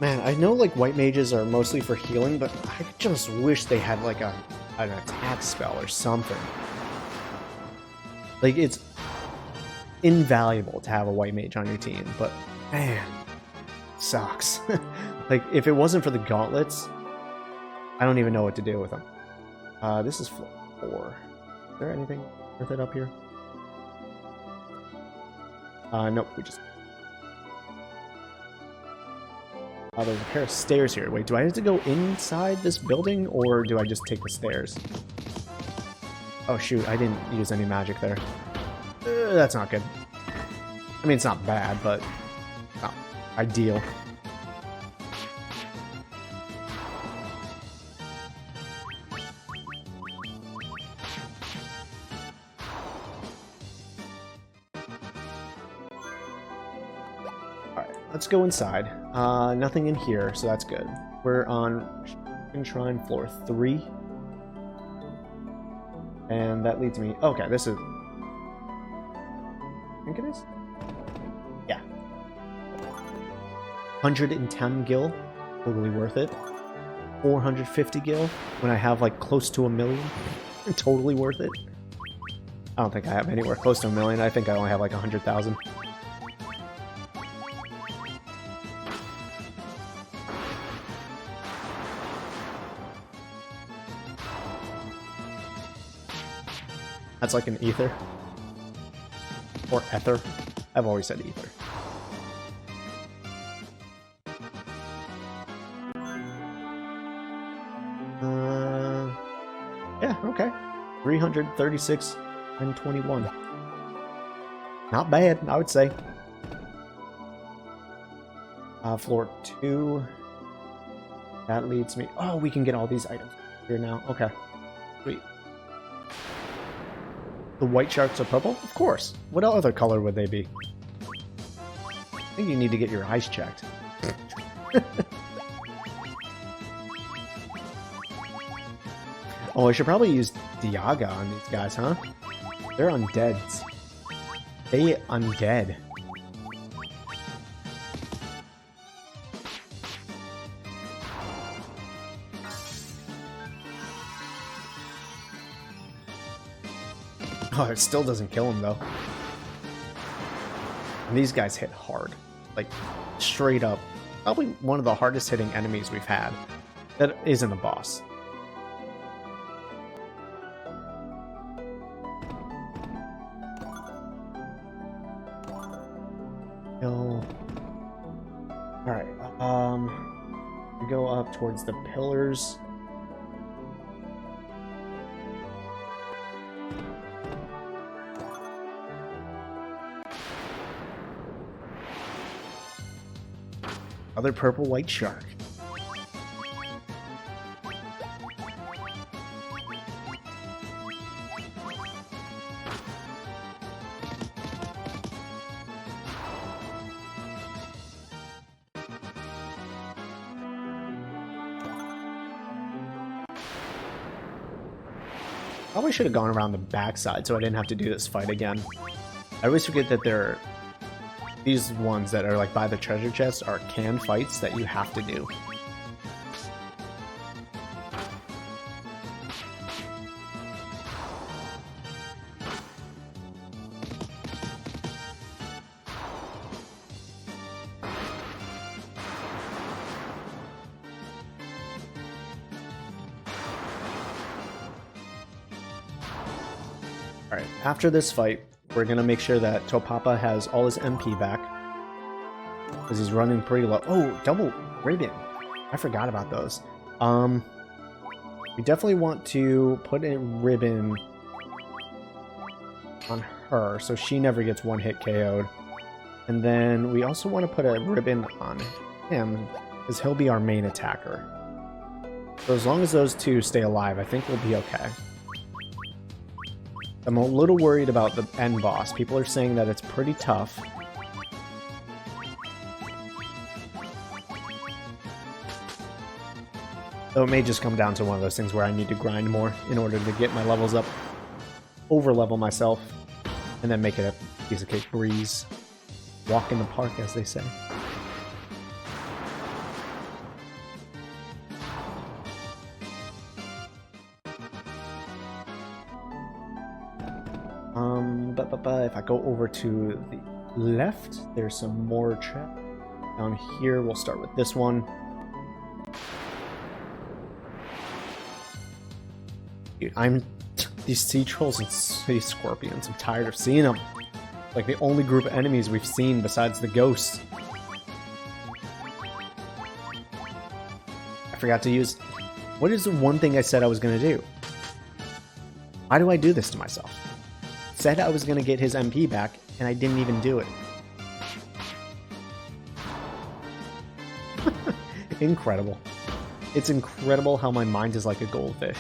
Man, I know like white mages are mostly for healing, but I just wish they had like an attack spell or something. Like, it's invaluable to have a white mage on your team, but man, sucks. Like, if it wasn't for the gauntlets, I don't even know what to do with them. This is floor 4. Is there anything worth it up here? Nope, we just... there's a pair of stairs here. Wait, do I have to go inside this building, or do I just take the stairs? Oh shoot, I didn't use any magic there. That's not good. I mean, it's not bad, but not ideal. Alright, let's go inside. Nothing in here, so that's good. We're on Shrine floor 3. And that leads me... Okay, this is... I think it is? Yeah. 110 gil. Totally worth it. 450 gil when I have like close to 1 million. Totally worth it. I don't think I have anywhere close to 1 million. I think I only have like 100,000. That's like an ether. Or ether. I've always said ether. Yeah, okay. 336 and 21. Not bad, I would say. Floor 2. That leads me... Oh, we can get all these items here now. Okay. Sweet. The white sharks are purple? Of course. What other color would they be? I think you need to get your eyes checked. Oh, I should probably use Diaga on these guys, huh? They're undeads. They undead. Oh, it still doesn't kill him, though. And these guys hit hard. Like, straight up. Probably one of the hardest hitting enemies we've had. That isn't a boss. Kill. Alright, we go up towards the pillars. Other purple white shark. Probably should have gone around the backside so I didn't have to do this fight again. I always forget that there are these ones that are like by the treasure chest are canned fights that you have to do. Alright, after this fight, we're going to make sure that Topapa has all his MP back. Because he's running pretty low. Oh, double ribbon. I forgot about those. We definitely want to put a ribbon on her so she never gets one hit KO'd. And then we also want to put a ribbon on him because he'll be our main attacker. So as long as those two stay alive, I think we'll be okay. I'm a little worried about the end boss. People are saying that it's pretty tough. So it may just come down to one of those things where I need to grind more in order to get my levels up. Over-level myself. And then make it a piece of cake breeze. Walk in the park, as they say. If I go over to the left, there's some more trap. Down here, we'll start with this one. Dude, these sea trolls and sea scorpions, I'm tired of seeing them. Like the only group of enemies we've seen besides the ghosts. I forgot to use... What is the one thing I said I was going to do? Why do I do this to myself? Said I was going to get his MP back, and I didn't even do it. Incredible. It's incredible how my mind is like a goldfish.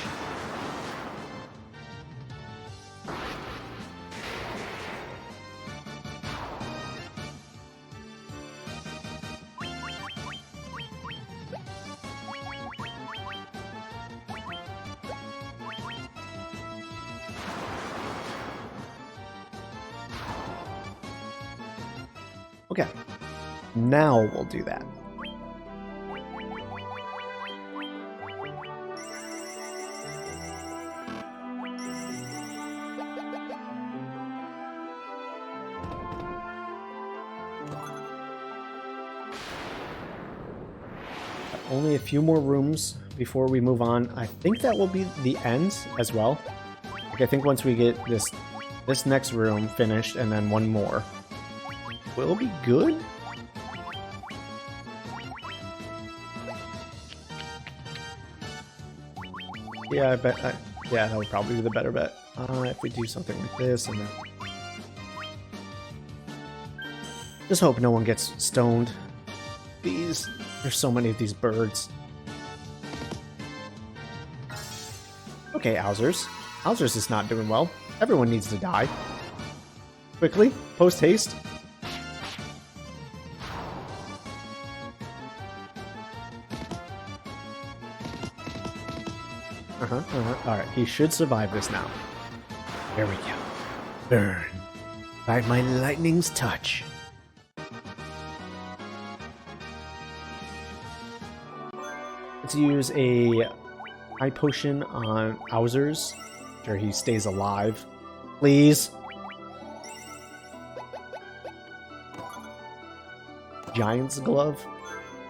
Okay, now we'll do that. Only a few more rooms before we move on. I think that will be the end as well. Like I think once we get this next room finished and then one more, we'll be good. Yeah, I bet. Yeah, that would probably be the better bet. If we do something like this and then... Just hope no one gets stoned. There's so many of these birds. Okay, Owzers. Owzers is not doing well. Everyone needs to die. Quickly, post haste. Alright, he should survive this now. There we go. Burn. By my lightning's touch. Let's use a high potion on Owzers. Sure he stays alive. Please. Giant's Glove.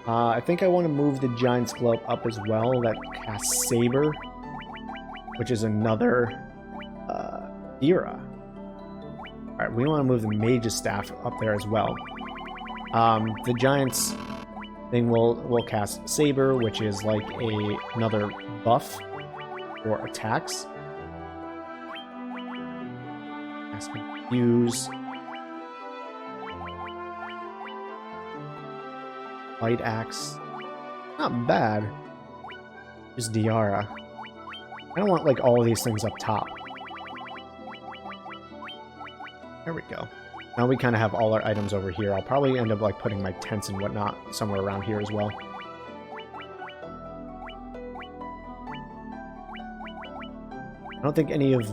I think I want to move the Giant's Glove up as well. That casts Saber, which is another era. Alright, we want to move the Mage's Staff up there as well. The Giant's thing will cast Saber, which is like another buff for attacks. Cast Confuse. Light Axe. Not bad. Just Diara. I don't want like all of these things up top. There we go. Now we kind of have all our items over here. I'll probably end up like putting my tents and whatnot somewhere around here as well. I don't think any of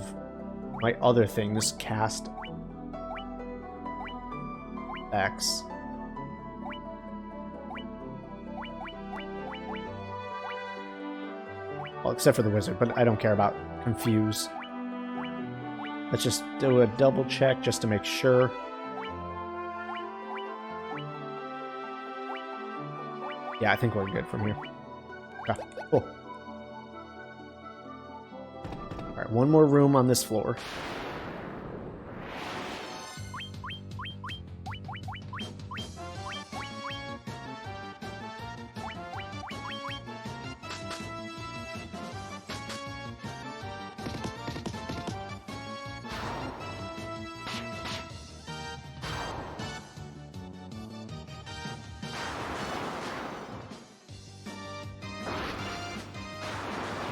my other things cast X. Well, except for the wizard, but I don't care about Confuse. Let's just do a double check just to make sure. Yeah, I think we're good from here. Yeah, cool. Alright, one more room on this floor.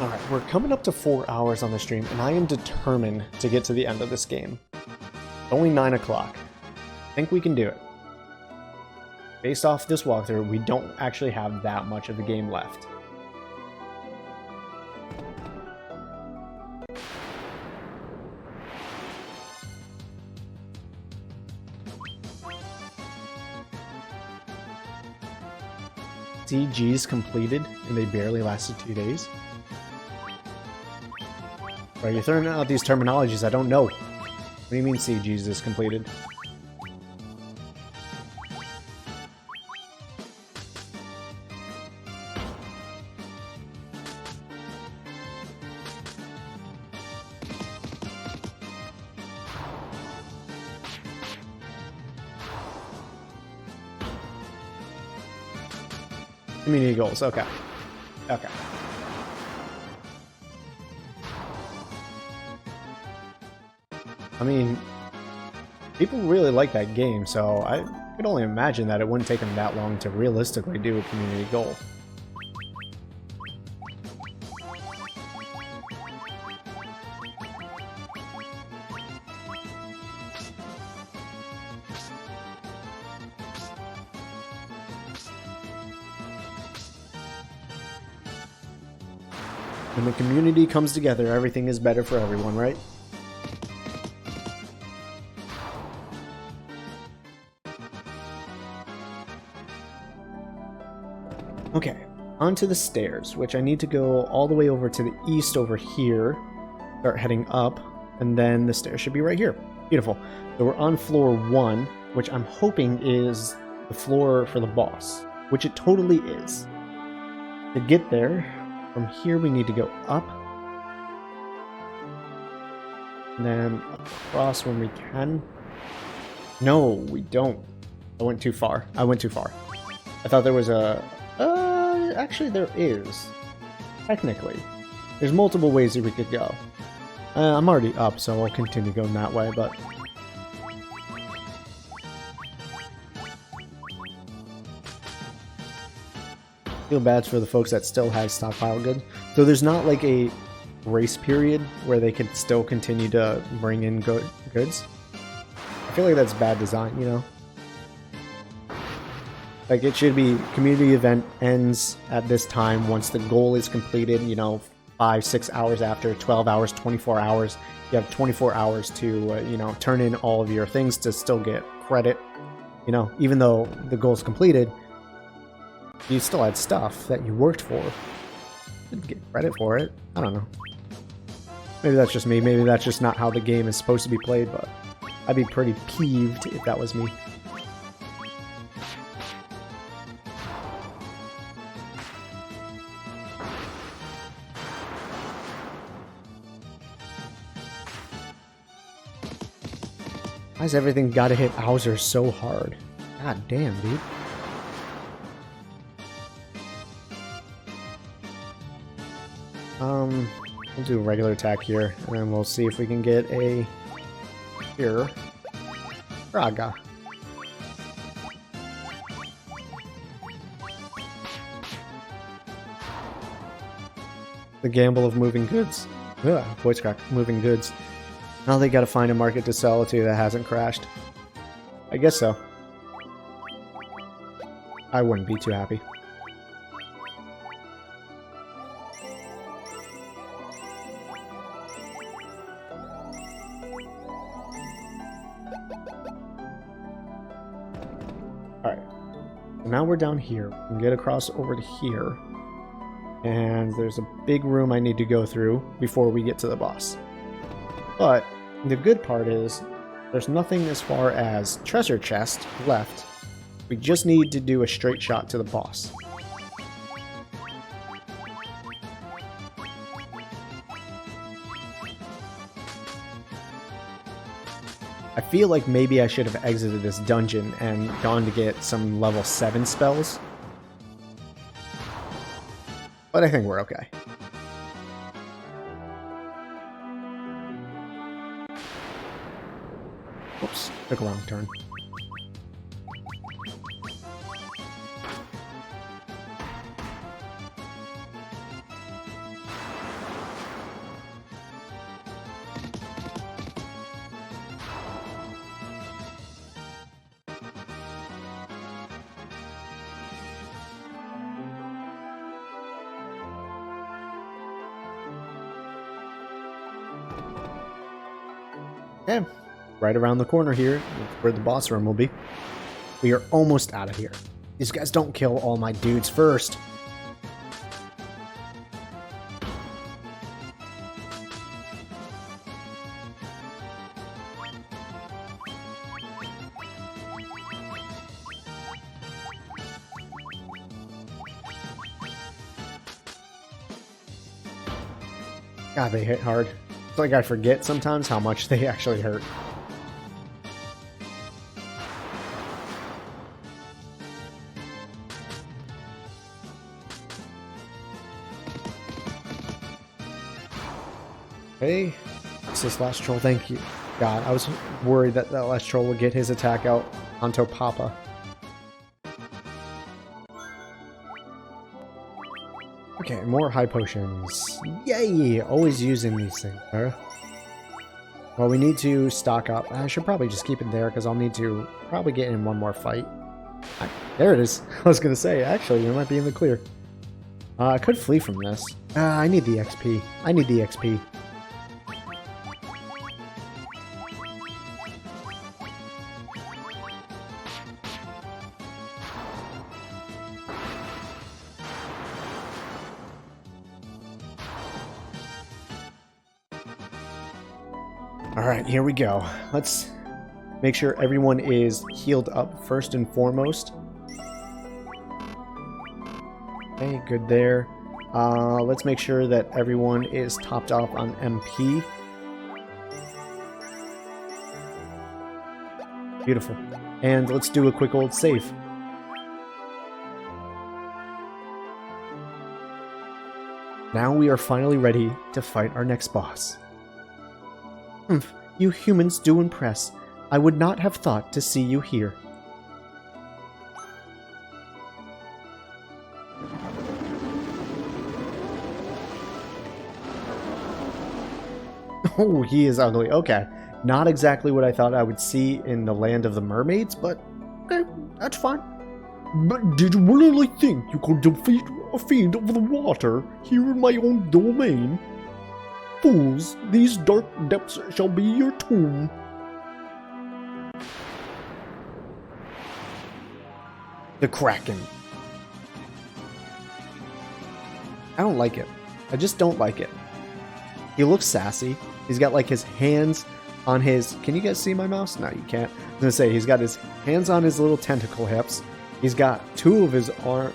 Alright, we're coming up to 4 hours on the stream, and I am determined to get to the end of this game. It's only 9 o'clock. I think we can do it. Based off this walkthrough, we don't actually have that much of the game left. CG's completed, and they barely lasted 2 days. Bro, you're throwing out these terminologies I don't know. What do you mean CG's is completed? Community goals, okay. Okay. I mean, people really like that game, so I could only imagine that it wouldn't take them that long to realistically do a community goal. When the community comes together, everything is better for everyone, right? Okay, onto the stairs, which I need to go all the way over to the east over here, start heading up, and then the stairs should be right here. Beautiful. So we're on floor 1, which I'm hoping is the floor for the boss, which it totally is. To get there, from here we need to go up, and then across when we can. No, we don't. I went too far. I went too far. I thought there was a... actually there is. Technically. There's multiple ways that we could go. I'm already up, so I'll continue going that way, but... feel bad for the folks that still have stockpile goods. So there's not like a grace period where they could still continue to bring in goods. I feel like that's bad design, you know? Like, it should be community event ends at this time once the goal is completed, you know, 5-6 hours after, 12 hours, 24 hours. You have 24 hours to, you know, turn in all of your things to still get credit. You know, even though the goal is completed, you still had stuff that you worked for. Didn't get credit for it. I don't know. Maybe that's just me. Maybe that's just not how the game is supposed to be played, but I'd be pretty peeved if that was me. Why's everything gotta hit Hauser so hard? God damn, dude. We'll do a regular attack here, and then we'll see if we can get a... here. Praga. The gamble of moving goods. Ugh, voice crack. Moving goods. Now they gotta find a market to sell it to that hasn't crashed. I guess so. I wouldn't be too happy. Alright. So now we're down here. We can get across over to here. And there's a big room I need to go through before we get to the boss. But the good part is there's nothing as far as treasure chest left. We just need to do a straight shot to the boss. I feel like maybe I should have exited this dungeon and gone to get some level 7 spells. But I think we're okay. Oops, took a wrong turn. Okay, right around the corner here, where the boss room will be. We are almost out of here. These guys don't kill all my dudes first. God, they hit hard. It's like I forget sometimes how much they actually hurt. Okay, it's this last troll. Thank you. God, I was worried that that last troll would get his attack out onto Papa. Okay, more high potions. Yay! Always using these things, huh? Well, we need to stock up. I should probably just keep it there because I'll need to probably get in one more fight. There it is. I was going to say, actually, we might be in the clear. I could flee from this. I need the XP. I need the XP. Alright, here we go. Let's make sure everyone is healed up first and foremost. Okay, good there. Let's make sure that everyone is topped off on MP. Beautiful. And let's do a quick old save. Now we are finally ready to fight our next boss. Humph, you humans do impress. I would not have thought to see you here. Oh, he is ugly. Okay. Not exactly what I thought I would see in the land of the mermaids, but okay, that's fine. But did you really think you could defeat a fiend of the water here in my own domain? Fools, these dark depths shall be your tomb. The Kraken. I don't like it. I just don't like it. He looks sassy. He's got like his hands on his... Can you guys see my mouse? No, you can't. I was going to say, he's got his hands on his little tentacle hips. He's got two of his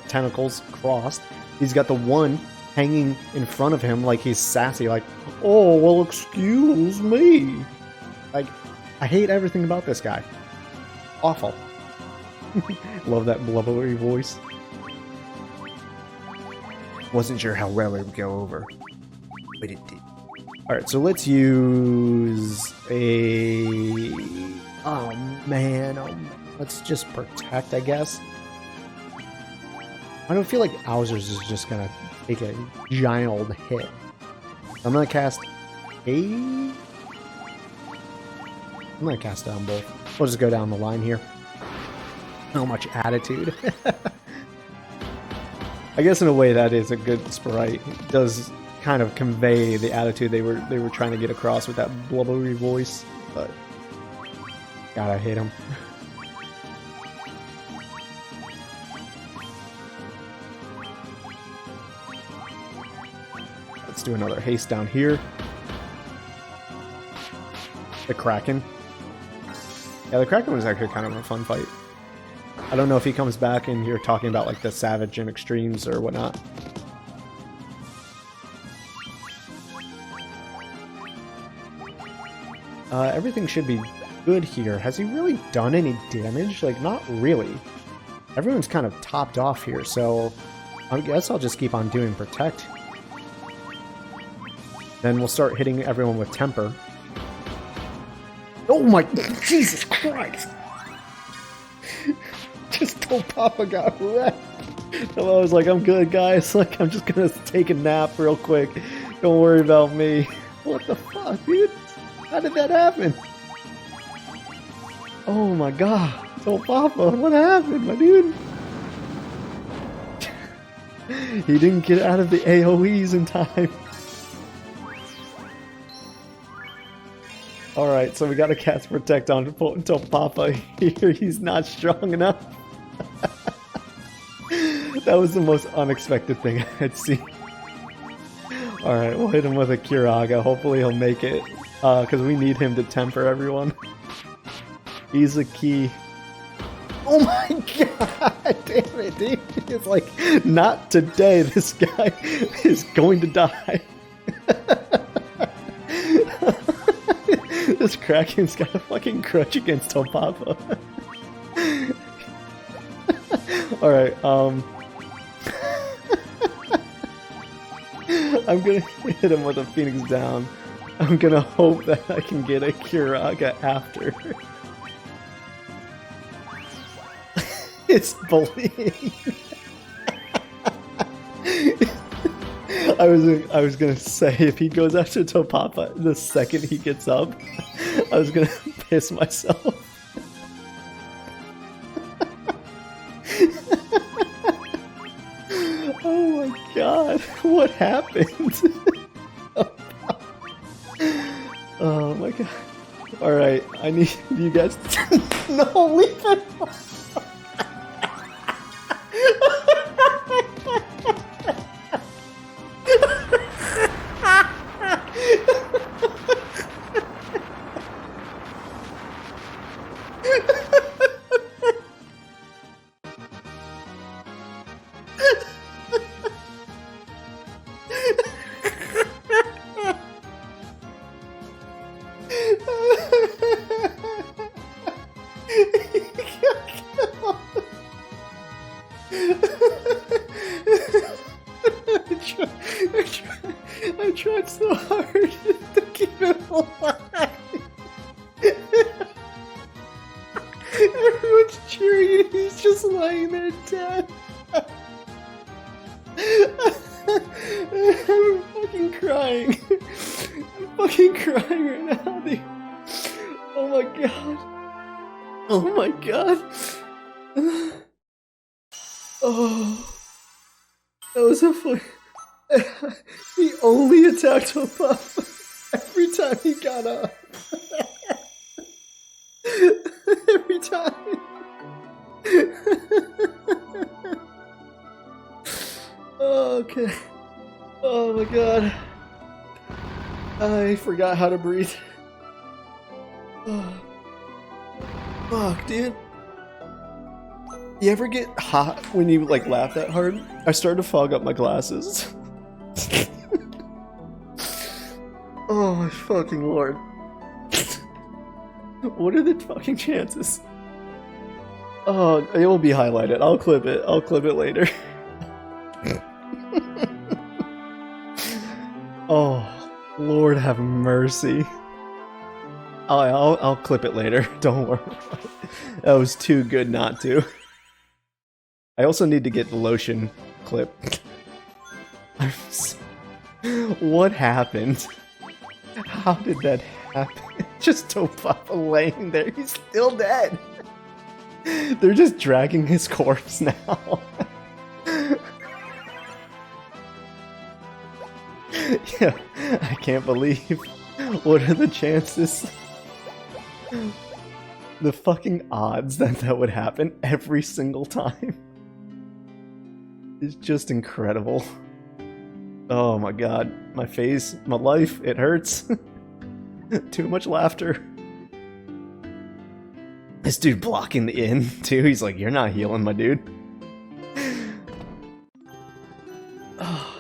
tentacles crossed. He's got the one hanging in front of him like he's sassy, like, oh, well, excuse me. Like, I hate everything about this guy. Awful. Love that blubbery voice. Wasn't sure how well it would go over, but it did. Alright, so let's use a... Oh, man. Let's just protect, I guess. I don't feel like Owzers is just gonna take a giant old hit. I'm gonna cast a... I'm gonna cast down both. We'll just go down the line here. So much attitude. I guess in a way that is a good sprite. It does kind of convey the attitude they were trying to get across with that blubbery voice, but God, I hate him. Let's do another haste down here. The Kraken. Yeah, the Kraken was actually kind of a fun fight. I don't know if he comes back and you're talking about like the Savage and Extremes or whatnot. Everything should be good here. Has he really done any damage? Like, not really. Everyone's kind of topped off here, so I guess I'll just keep on doing Protect. Then we'll start hitting everyone with Temper. Oh my... Jesus Christ! Just told Papa got wrecked. So I was like, I'm good, guys. Like, I'm just gonna take a nap real quick. Don't worry about me. What the fuck, dude? How did that happen? Oh my god. So Papa, what happened, my dude? He didn't get out of the AoEs in time. Alright, so we gotta cast Protect on until Papa here. He's not strong enough. That was the most unexpected thing I had seen. Alright, we'll hit him with a Kiraga. Hopefully he'll make it. Because we need him to temper everyone. He's a key. Oh my god! Damn it, dude. It's like, not today. This guy is going to die. This Kraken's got a fucking crutch against Topapa. Alright, I'm gonna hit him with a Phoenix down. I'm gonna hope that I can get a Kiraga after. It's bullying. I was gonna say, if he goes after Topapa the second he gets up, I was gonna piss myself. Oh my god, what happened? Oh my god. Alright, I need you guys to... No, leave it! I tried so hard to keep it alive. Everyone's cheering and he's just lying there dead. I'm fucking crying. I'm fucking crying right now, dude. Oh my god. Oh my god. Oh. That was a fun. He only attacked Topapa every time he got up. Every time. Okay. Oh my god. I forgot how to breathe. Oh. Fuck, dude. You ever get hot when you like laugh that hard? I started to fog up my glasses. Oh my fucking lord. What are the fucking chances? Oh, it will be highlighted. I'll clip it. I'll clip it later. Oh, Lord have mercy. I'll clip it later. Don't worry. That was too good not to. I also need to get the lotion clip. What happened? How did that happen? Just Topapa laying there. He's still dead. They're just dragging his corpse now. Yeah, I can't believe. What are the chances? The fucking odds that that would happen every single time. It's just incredible. Oh my god. My face, my life, it hurts. Too much laughter. This dude blocking the inn, too. He's like, you're not healing, my dude. Oh.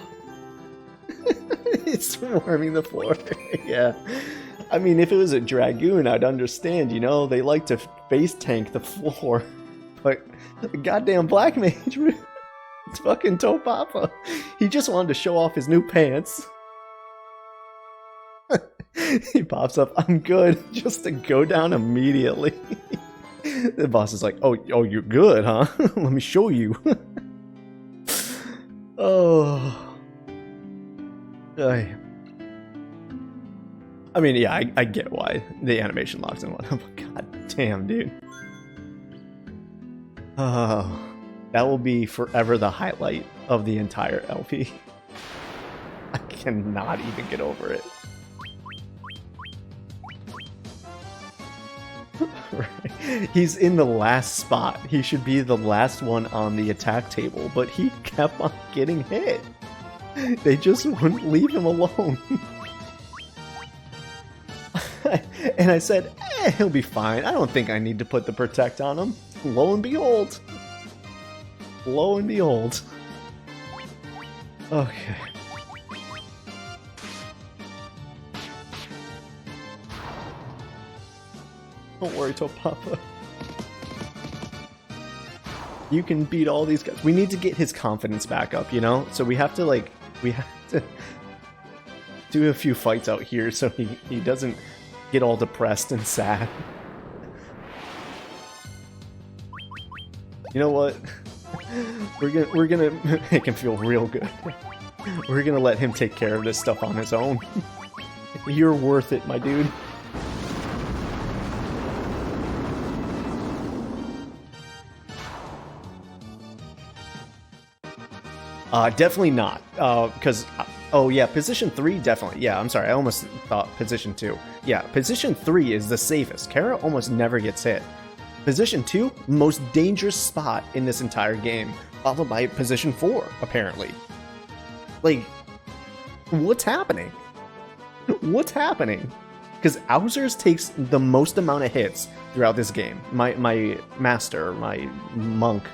It's warming the floor. Yeah. I mean, if it was a Dragoon, I'd understand, you know? They like to face tank the floor. But the goddamn Black Mage... It's fucking Topapa. He just wanted to show off his new pants. He pops up, I'm good, just to go down immediately. The boss is like, oh, you're good, huh? Let me show you. Oh. I mean, yeah, I get why the animation locks in one. But god damn, dude. Oh. That will be forever the highlight of the entire LP. I cannot even get over it. Right. He's in the last spot. He should be the last one on the attack table, but he kept on getting hit. They just wouldn't leave him alone. And I said, he'll be fine. I don't think I need to put the protect on him. Lo and behold. Lo and behold. Okay. Don't worry, Topapa. You can beat all these guys. We need to get his confidence back up, you know? So we have to, like, do a few fights out here so he doesn't get all depressed and sad. You know what? We're gonna make him feel real good. We're gonna let him take care of this stuff on his own. You're worth it, my dude. Definitely not. Because, oh yeah, position 3, definitely. Yeah, I'm sorry, I almost thought position 2. Yeah, position 3 is the safest. Kara almost never gets hit. Position 2, most dangerous spot in this entire game, followed by position 4, apparently. Like, what's happening? What's happening? Because Owzers takes the most amount of hits throughout this game. My master, my monk.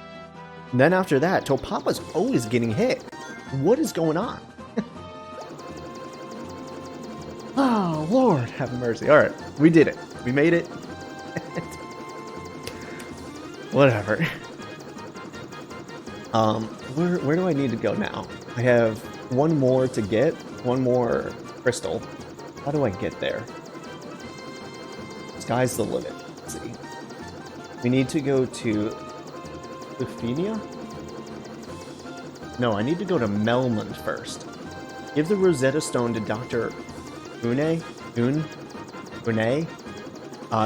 And then after that, Topapa's always getting hit. What is going on? Oh, Lord, have mercy. All right, we did it. We made it. Whatever. Where do I need to go now? I have one more to get, one more crystal. How do I get there? Sky's the limit. Let's see. We need to go to Lufenia? No, I need to go to Melmond first. Give the Rosetta Stone to Dr. Une?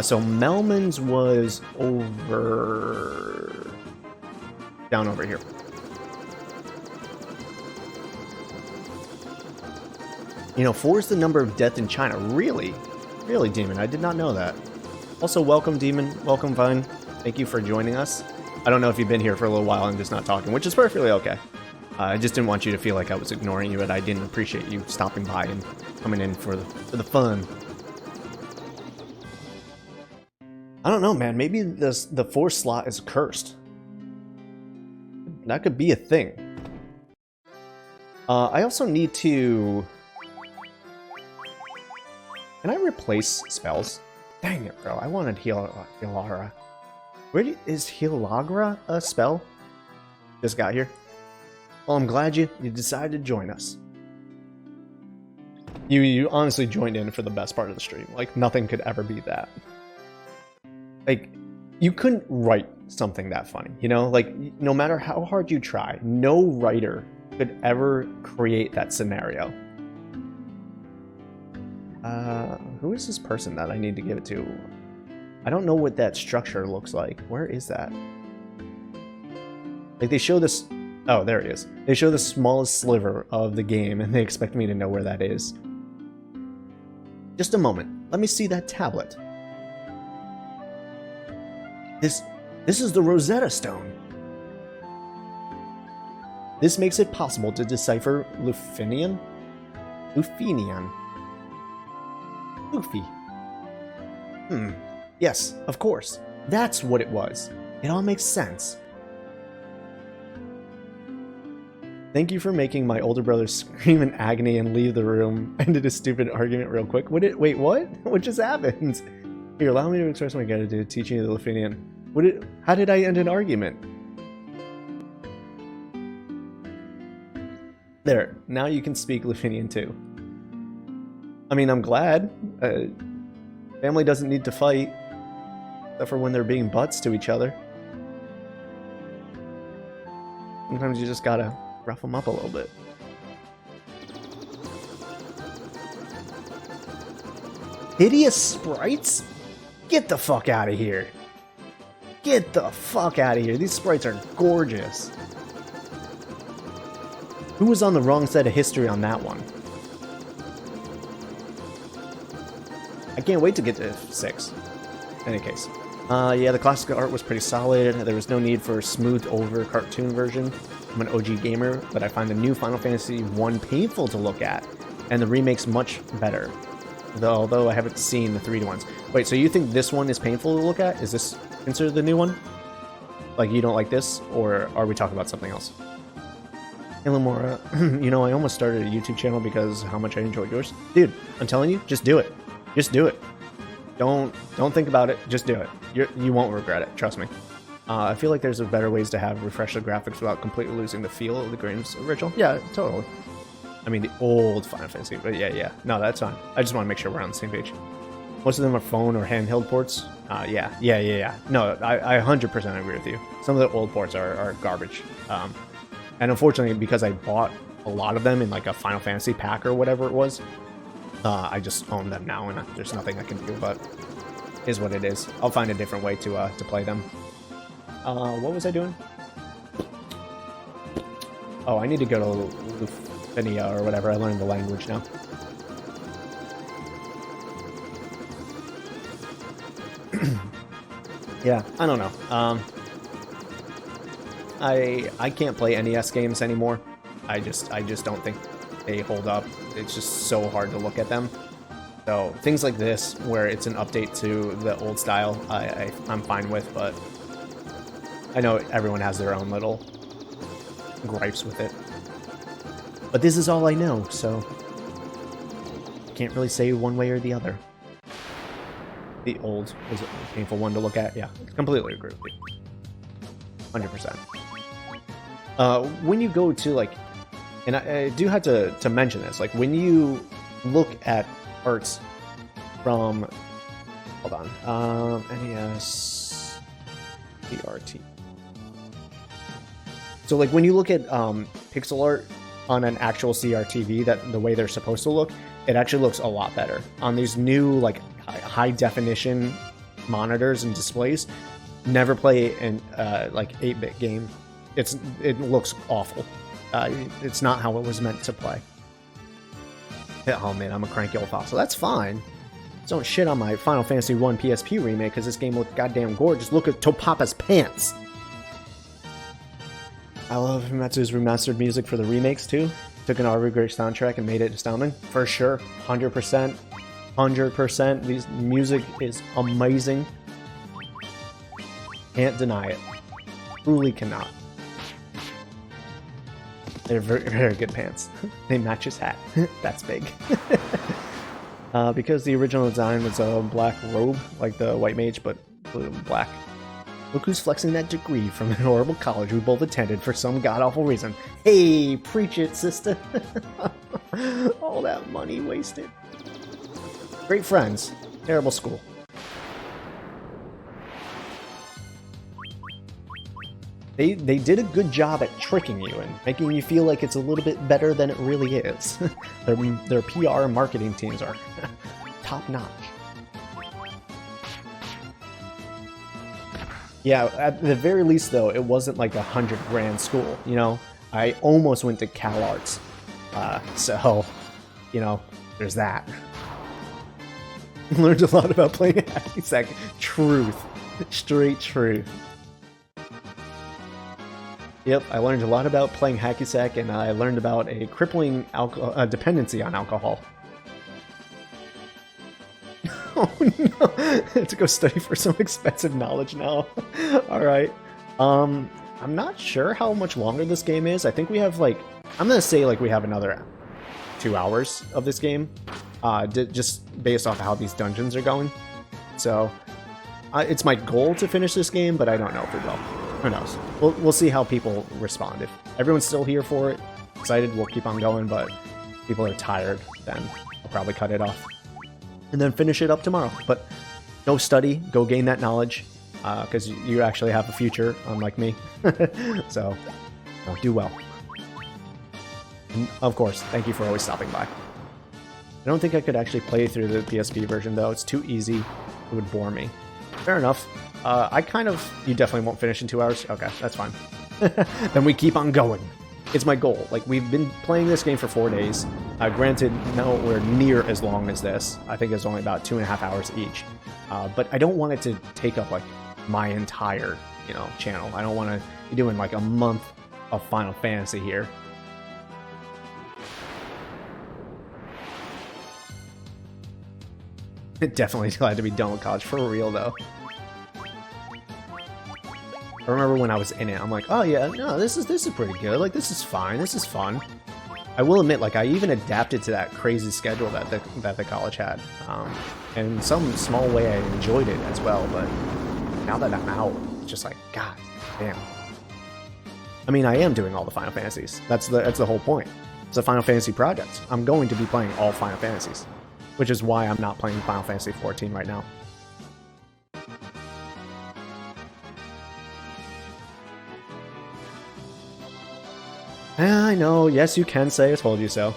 So Melman's was over... down over here. You know, 4 is the number of death in China. Really? Really, Demon? I did not know that. Also, welcome, Demon. Welcome, Vine. Thank you for joining us. I don't know if you've been here for a little while and just not talking, which is perfectly okay. I just didn't want you to feel like I was ignoring you, but I didn't appreciate you stopping by and coming in for the fun. I don't know, man. Maybe the 4 slot is cursed. That could be a thing. I also need to... Can I replace spells? Dang it, bro. I wanted Healagra. Is Healagra a spell? Just got here. Well, I'm glad you decided to join us. You honestly joined in for the best part of the stream. Like, nothing could ever beat that. Like, you couldn't write something that funny, you know? Like, no matter how hard you try, no writer could ever create that scenario. Who is this person that I need to give it to? I don't know what that structure looks like. Where is that? Like, they show this... Oh, there it is. They show the smallest sliver of the game, and they expect me to know where that is. Just a moment. Let me see that tablet. This is the Rosetta Stone. This makes it possible to decipher Lufenian? Luffy. Yes, of course. That's what it was. It all makes sense. Thank you for making my older brother scream in agony and leave the room. Ended a stupid argument real quick. Wait, what? What just happened? Here, allow me to express my gratitude teaching you the Lufenian. How did I end an argument? There, now you can speak Lufenian too. I mean, I'm glad. Family doesn't need to fight. Except for when they're being butts to each other. Sometimes you just gotta rough them up a little bit. Hideous sprites? Get the fuck out of here. Get the fuck out of here. These sprites are gorgeous. Who was on the wrong side of history on that one? I can't wait to get to 6. In any case. Yeah, the classic art was pretty solid. There was no need for a smoothed over cartoon version. I'm an OG gamer, but I find the new Final Fantasy 1 painful to look at, and the remake's much better. Although I haven't seen the 3D ones. Wait, so you think this one is painful to look at? Is this considered the new one? Like, you don't like this? Or are we talking about something else? Hey, Lamoura, you know, I almost started a YouTube channel because how much I enjoyed yours. Dude, I'm telling you, just do it. Just do it. Don't think about it. Just do it. You won't regret it. Trust me. I feel like there's better ways to have refresh the graphics without completely losing the feel of the game's original. Yeah, totally. I mean, the old Final Fantasy, but yeah. No, that's fine. I just want to make sure we're on the same page. Most of them are phone or handheld ports. Yeah. No, I 100% agree with you. Some of the old ports are garbage. And unfortunately, because I bought a lot of them in like a Final Fantasy pack or whatever it was, I just own them now, and there's nothing I can do, but it is what it is. I'll find a different way to play them. What was I doing? Oh, I need to go to Lufenia or whatever. I learned the language now. Yeah, I don't know. I can't play NES games anymore. I just don't think they hold up. It's just so hard to look at them. So things like this, where it's an update to the old style, I'm fine with, but I know everyone has their own little gripes with it. But this is all I know, so can't really say one way or the other. The old is a painful one to look at. Yeah, completely agree with you. 100%. When you go to, like, and I do have to mention this, like, when you look at arts from, hold on, NES CRT. So, like, when you look at pixel art on an actual CRTV, that the way they're supposed to look, it actually looks a lot better. On these new, like, high definition monitors and displays, never play an like 8-bit game. It looks awful. It's not how it was meant to play. Oh man, I'm a cranky old fossil. That's fine. Just don't shit on my Final Fantasy 1 PSP remake because this game looked goddamn gorgeous. Look at Topapa's pants. I love Himatsu's remastered music for the remakes too. Took an already great soundtrack and made it astounding. For sure, 100%. 100%. This music is amazing. Can't deny it. Truly cannot. They're very, very good pants. They match his hat. That's big. Because the original design was a black robe, like the white mage, but blue and black. Look who's flexing that degree from an horrible college we both attended for some god-awful reason. Hey, preach it, sister. All that money wasted. Great friends. Terrible school. They did a good job at tricking you and making you feel like it's a little bit better than it really is. Their PR and marketing teams are top notch. Yeah, at the very least though, it wasn't like $100,000 school, you know? I almost went to Cal Arts. So, you know, there's that. Learned a lot about playing hacky sack. Truth. Straight truth. Yep, I learned a lot about playing hacky sack, and I learned about a crippling dependency on alcohol. Oh no! I have to go study for some expensive knowledge now. Alright. I'm not sure how much longer this game is. I think we have, like, I'm gonna say, like, we have another 2 hours of this game. Just based off of how these dungeons are going. So, it's my goal to finish this game, but I don't know if we will. Who knows? We'll see how people respond. If everyone's still here for it, excited, we'll keep on going, but if people are tired, then I'll probably cut it off. And then finish it up tomorrow. But go study, go gain that knowledge, because you actually have a future, unlike me. So, do well. And of course, thank you for always stopping by. I don't think I could actually play through the PSP version, though. It's too easy. It would bore me. Fair enough. You definitely won't finish in 2 hours? Okay, that's fine. Then we keep on going. It's my goal. Like, we've been playing this game for 4 days. Granted, nowhere near as long as this. I think it's only about 2.5 hours each. But I don't want it to take up, like, my entire, channel. I don't want to be doing, like, a month of Final Fantasy here. Definitely glad to be done with college, for real, though. I remember when I was in it, I'm like, oh yeah, no, this is pretty good. Like, this is fine. This is fun. I will admit, like, I even adapted to that crazy schedule that the college had. And in some small way, I enjoyed it as well. But now that I'm out, it's just like, God damn. I mean, I am doing all the Final Fantasies. That's the whole point. It's a Final Fantasy project. I'm going to be playing all Final Fantasies, which is why I'm not playing Final Fantasy 14 right now. I know, yes, you can say I told you so.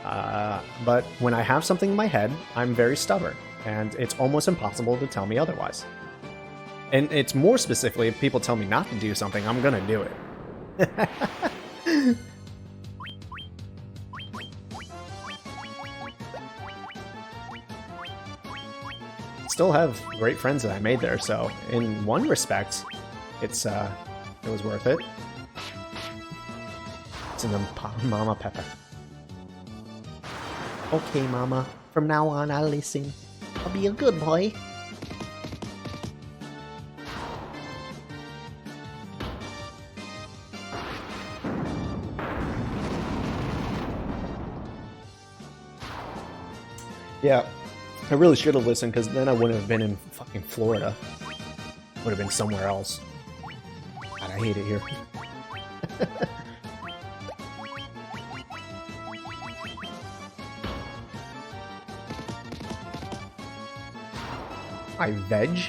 But when I have something in my head, I'm very stubborn, and it's almost impossible to tell me otherwise. And it's more specifically, if people tell me not to do something, I'm gonna do it. Still have great friends that I made there, so in one respect, it was worth it. It's in the Mama Pepper. Okay, Mama. From now on, I'll listen. I'll be a good boy. Yeah, I really should have listened, because then I wouldn't have been in fucking Florida. Would have been somewhere else. God, I hate it here. I veg?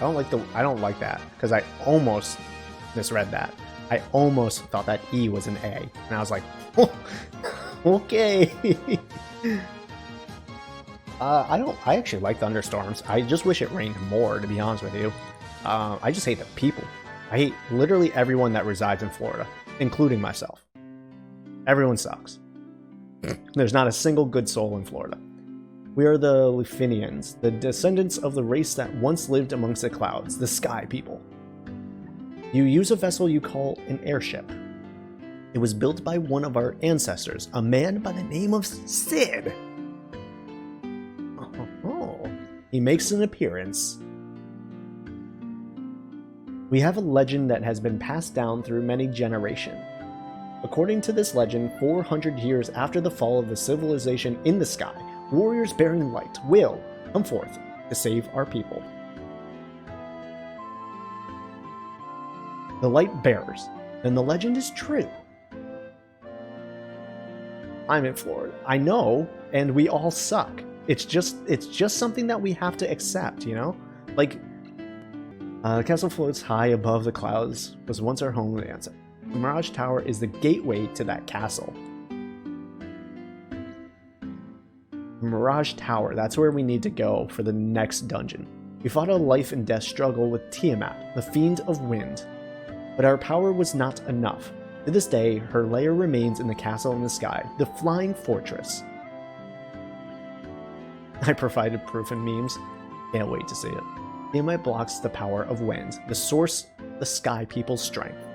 I don't like that, because I almost misread that. I almost thought that E was an A, and I was like, oh, okay. I actually like thunderstorms. I just wish it rained more, to be honest with you. I just hate the people. I hate literally everyone that resides in Florida, including myself. Everyone sucks. There's not a single good soul in Florida. We are the Lufenians, the descendants of the race that once lived amongst the clouds, the Sky People. You use a vessel you call an airship. It was built by one of our ancestors, a man by the name of Sid. Oh, he makes an appearance. We have a legend that has been passed down through many generations. According to this legend, 400 years after the fall of the civilization in the sky, warriors bearing light will come forth to save our people. The light bearers, then the legend is true. I'm in Florida. I know, and we all suck. It's just something that we have to accept, you know? Like, the castle floats high above the clouds, was once our homeland. The Mirage Tower is the gateway to that castle. Mirage Tower, that's where we need to go for the next dungeon. We fought a life and death struggle with Tiamat, the Fiend of Wind. But our power was not enough. To this day, her lair remains in the castle in the sky, the Flying Fortress. I provided proof and memes. Can't wait to see it. Tiamat blocks the power of wind, the source of the Sky People's strength.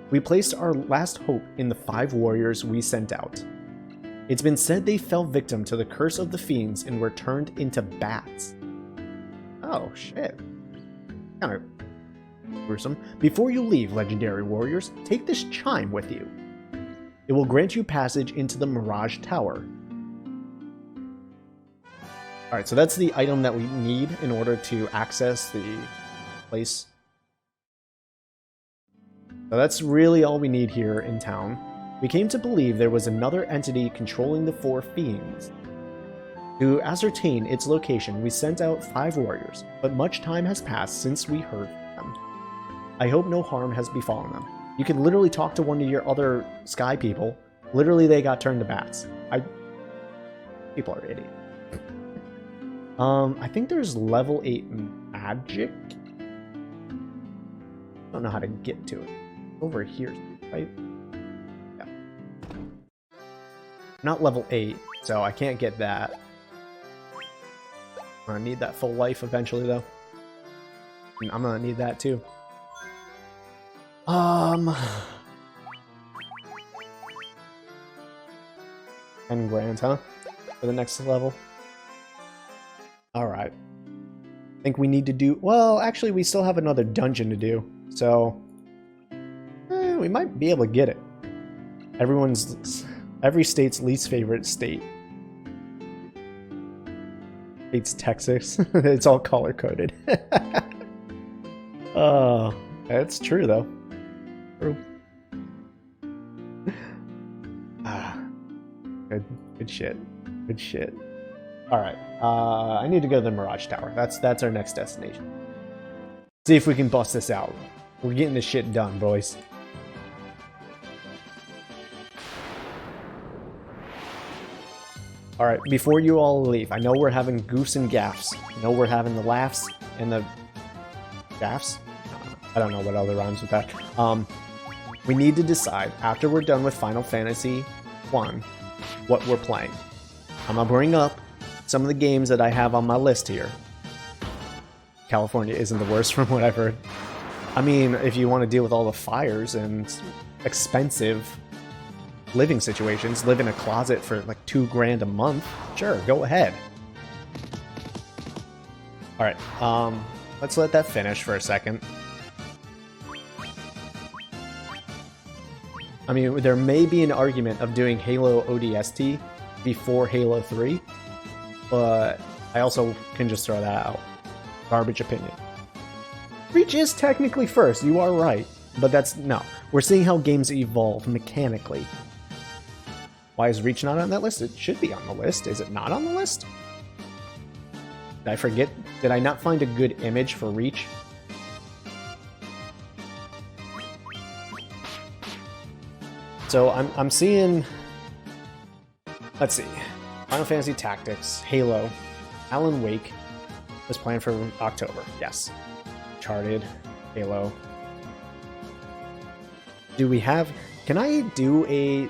We placed our last hope in the 5 warriors we sent out. It's been said they fell victim to the curse of the fiends and were turned into bats. Oh, shit. Kind of gruesome. Before you leave, legendary warriors, take this chime with you. It will grant you passage into the Mirage Tower. Alright, so that's the item that we need in order to access the place. So that's really all we need here in town. We came to believe there was another entity controlling the Four Fiends. To ascertain its location, we sent out 5 warriors, but much time has passed since we heard from them. I hope no harm has befallen them. You can literally talk to one of your other sky people. Literally, they got turned to bats. People are idiots. I think there's level 8 magic. I don't know how to get to it. Over here, right? Yeah. Not level 8, so I can't get that. I need that full life eventually, though. And I'm gonna need that too. 10 grand, huh? For the next level. Alright. I think we need to do... Well, actually, we still have another dungeon to do. So... we might be able to get it. Every state's least favorite state. It's Texas. It's all color coded. Oh, that's true though. True. Good shit. Good shit. All right. I need to go to the Mirage Tower. That's our next destination. See if we can bust this out. We're getting this shit done, boys. All right. Before you all leave, I know we're having goofs and gaffs. I know we're having the laughs and the gaffs. I don't know what other rhymes with that. We need to decide after we're done with Final Fantasy 1 what we're playing. I'm gonna bring up some of the games that I have on my list here. California isn't the worst from what I've heard. I mean, if you want to deal with all the fires and expensive living situations, live in a closet for like $2,000 a month, sure, go ahead. All right, let's let that finish for a second. I mean, there may be an argument of doing Halo ODST before Halo 3, but I also can just throw that out. Garbage opinion. Reach is technically first, you are right, but no. We're seeing how games evolve mechanically. Why is Reach not on that list? It should be on the list. Is it not on the list? Did I forget? Did I not find a good image for Reach? So I'm seeing, let's see, Final Fantasy Tactics, Halo, Alan Wake was planned for October, yes. Uncharted, Halo. Do we have, can I do a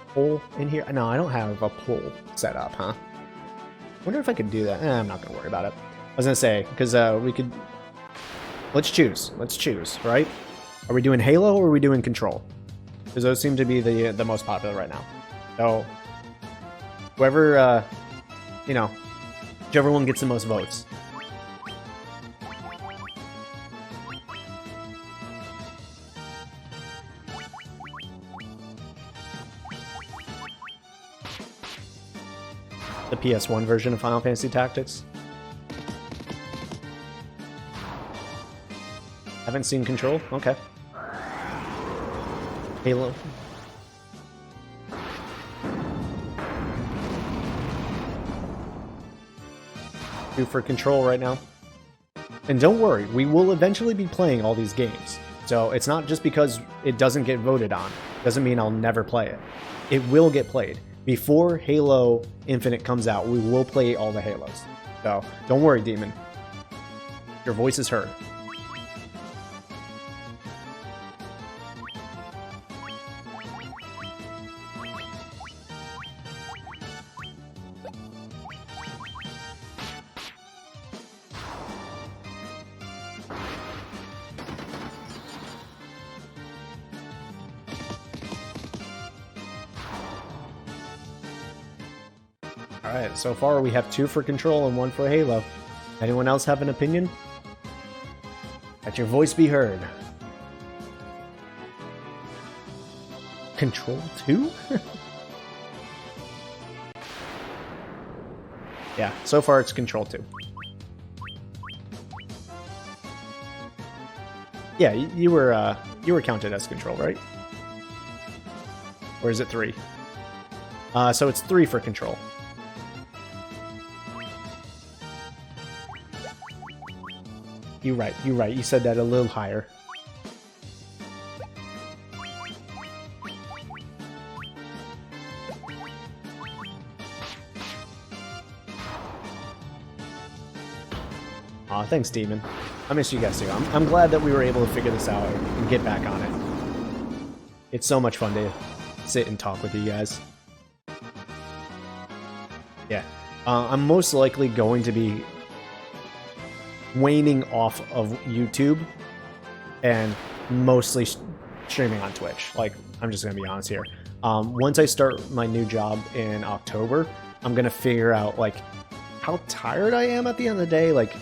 poll in here? No, I don't have a poll set up, huh? I wonder if I could do that. I'm not going to worry about it. I was going to say, because we could, let's choose, right? Are we doing Halo or are we doing Control? Because those seem to be the most popular right now. So, whoever, whichever one gets the most votes. The PS1 version of Final Fantasy Tactics. Haven't seen Control? Okay. Halo. Do for Control right now. And don't worry, we will eventually be playing all these games. So it's not just because it doesn't get voted on. Doesn't mean I'll never play it. It will get played. Before Halo Infinite comes out, we will play all the Halos. So don't worry, Demon. Your voice is heard. Alright, so far we have 2 for Control and 1 for Halo. Anyone else have an opinion? Let your voice be heard. Control 2? Yeah, so far it's Control 2. Yeah, you were counted as Control, right? Or is it 3? So it's 3 for Control. You're right. You said that a little higher. Aw, thanks, Demon. I miss you guys too. I'm glad that we were able to figure this out and get back on it. It's so much fun to sit and talk with you guys. Yeah. I'm most likely going to be waning off of YouTube and mostly streaming on Twitch. Like, I'm just gonna be honest here. Once I start my new job in October, I'm gonna figure out like how tired I am at the end of the day, like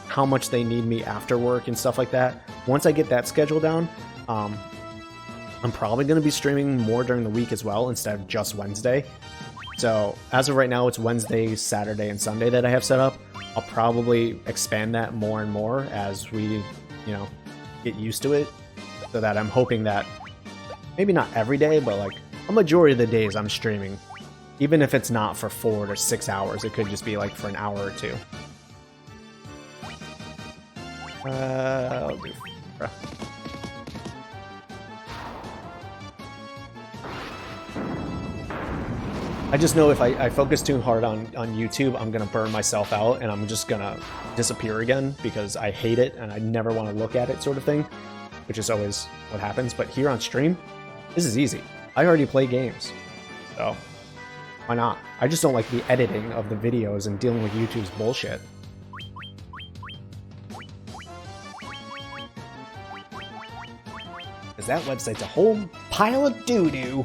how much they need me after work and stuff like that. Once I get that schedule down, I'm I'm probably going to be streaming more during the week as well instead of just Wednesday. So as of right now, it's Wednesday, Saturday, and Sunday that I have set up. I'll probably expand that more and more as we, get used to it. So that I'm hoping that maybe not every day, but like a majority of the days I'm streaming. Even if it's not for 4 to 6 hours, it could just be like for an hour or two. I'll do. I just know if I focus too hard on YouTube, I'm going to burn myself out and I'm just going to disappear again because I hate it and I never want to look at it sort of thing, which is always what happens. But here on stream, this is easy. I already play games, so why not? I just don't like the editing of the videos and dealing with YouTube's bullshit. Because that website's a whole pile of doo-doo.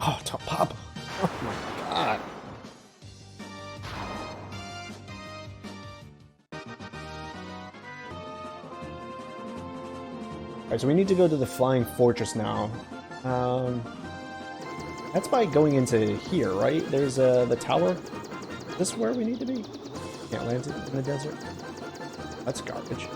Oh, top pop. Oh my god. Alright, so we need to go to the Flying Fortress now. That's by going into here, right? There's the tower. Is this where we need to be? Can't land it in the desert. That's garbage.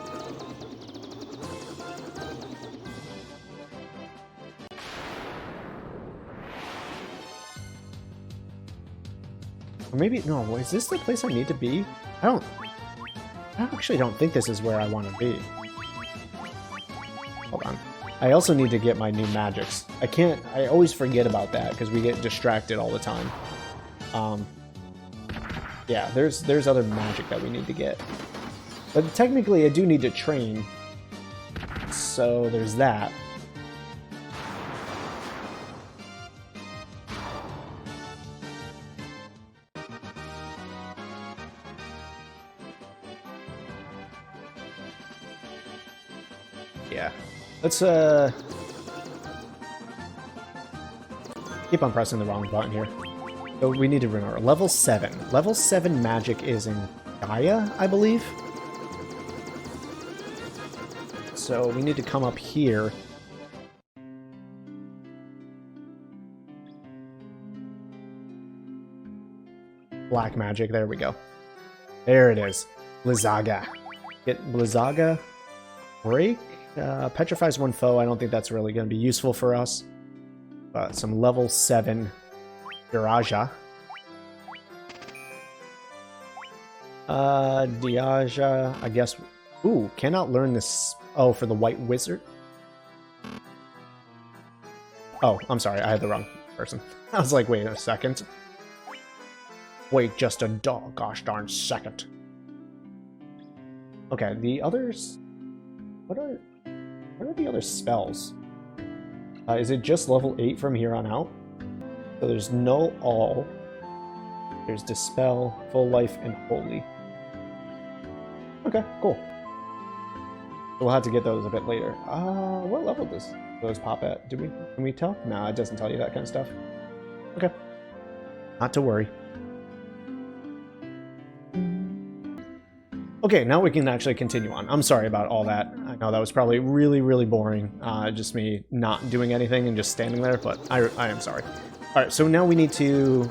Or maybe, no, is this the place I need to be? I actually don't think this is where I want to be. Hold on. I also need to get my new magics. I always forget about that because we get distracted all the time. Yeah, there's other magic that we need to get. But technically I do need to train. So there's that. Yeah. Let's keep on pressing the wrong button here. So we need to remember level 7. Level 7 magic is in Gaia, I believe. So we need to come up here. Black magic, there we go. There it is. Blizzaga. Get Blizzaga. Break. Petrifies one foe. I don't think that's really going to be useful for us. But some level 7 Diraja. Diaja, I guess. Ooh, cannot learn this. Oh, for the White Wizard? Oh, I'm sorry. I had the wrong person. I was like, wait a second. Wait just a gosh darn second. Okay, the others... What are the other spells? Is it just level 8 from here on out? So there's Null All. There's Dispel, Full Life, and Holy. Okay, cool. We'll have to get those a bit later. What level does those pop at? Can we tell? No, it doesn't tell you that kind of stuff. Okay. Not to worry. Okay, now we can actually continue on. I'm sorry about all that. I know that was probably really, really boring. Just me not doing anything and just standing there, but I am sorry. Alright, so now we need to...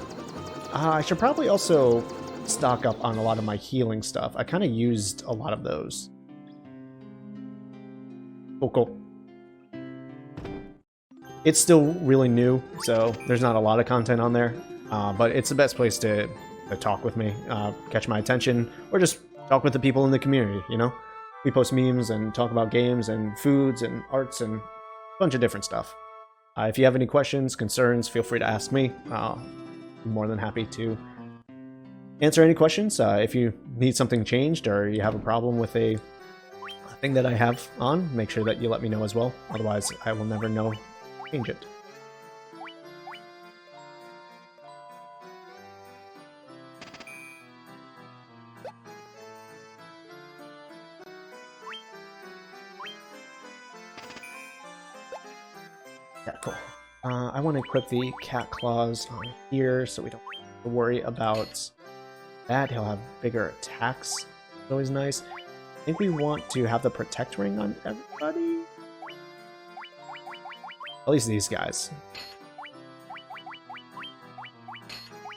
I should probably also stock up on a lot of my healing stuff. I kind of used a lot of those. Cool. It's still really new, so there's not a lot of content on there. But it's the best place to talk with me, catch my attention, or just talk with the people in the community, you know? We post memes and talk about games and foods and arts and a bunch of different stuff. If you have any questions, concerns, feel free to ask me. I'm more than happy to answer any questions. If you need something changed or you have a problem with a thing that I have on, make sure that you let me know as well. Otherwise, I will never know to change it. Yeah, cool. I want to equip the cat claws on here so we don't have to worry about that. He'll have bigger attacks. It's always nice. I think we want to have the Protect Ring on everybody. At least these guys.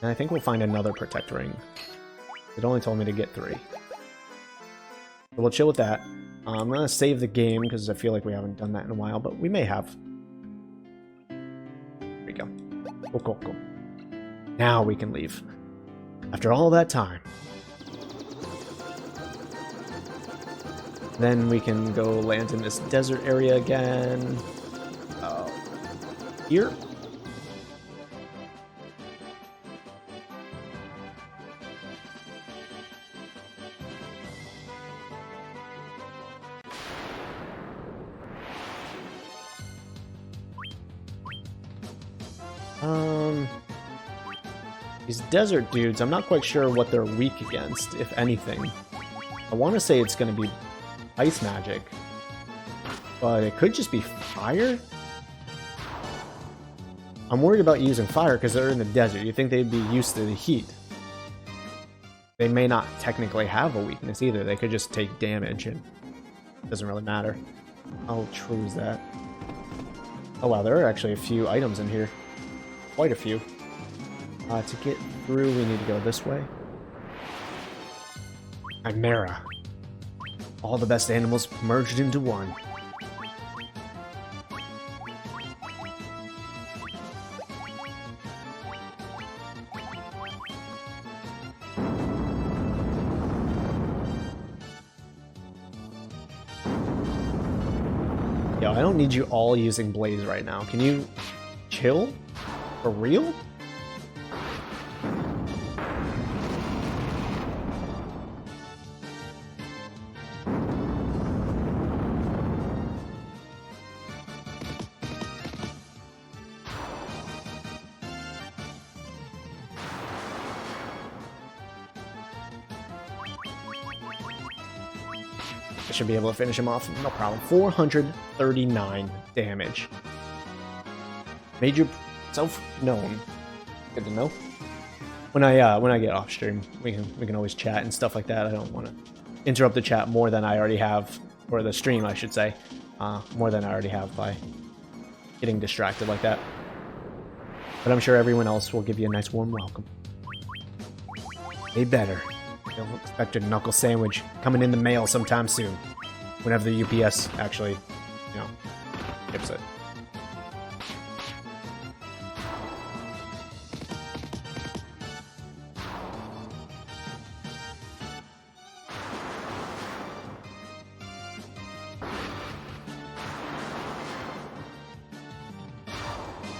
And I think we'll find another Protect Ring. It only told me to get 3. So we'll chill with that. I'm going to save the game because I feel like we haven't done that in a while, but we may have. There we go. Cool. Now we can leave. After all that time. Then we can go land in this desert area again. Here. These desert dudes, I'm not quite sure what they're weak against, if anything. I want to say it's going to be ice magic, but it could just be fire? I'm worried about using fire because they're in the desert. You think they'd be used to the heat. They may not technically have a weakness either. They could just take damage and it doesn't really matter. How true is that? Oh wow, there are actually a few items in here. Quite a few. To get through, we need to go this way. Chimera. All the best animals merged into one. Yo, I don't need you all using Blaze right now. Can you chill? For real? I should be able to finish him off, no problem. 439 damage. Made yourself known. Good to know. When I get off stream, we can always chat and stuff like that. I don't want to interrupt the chat more than I already have, or the stream, I should say, more than I already have by getting distracted like that. But I'm sure everyone else will give you a nice warm welcome. They better. Don't expect a knuckle sandwich coming in the mail sometime soon. Whenever the UPS actually, ships it.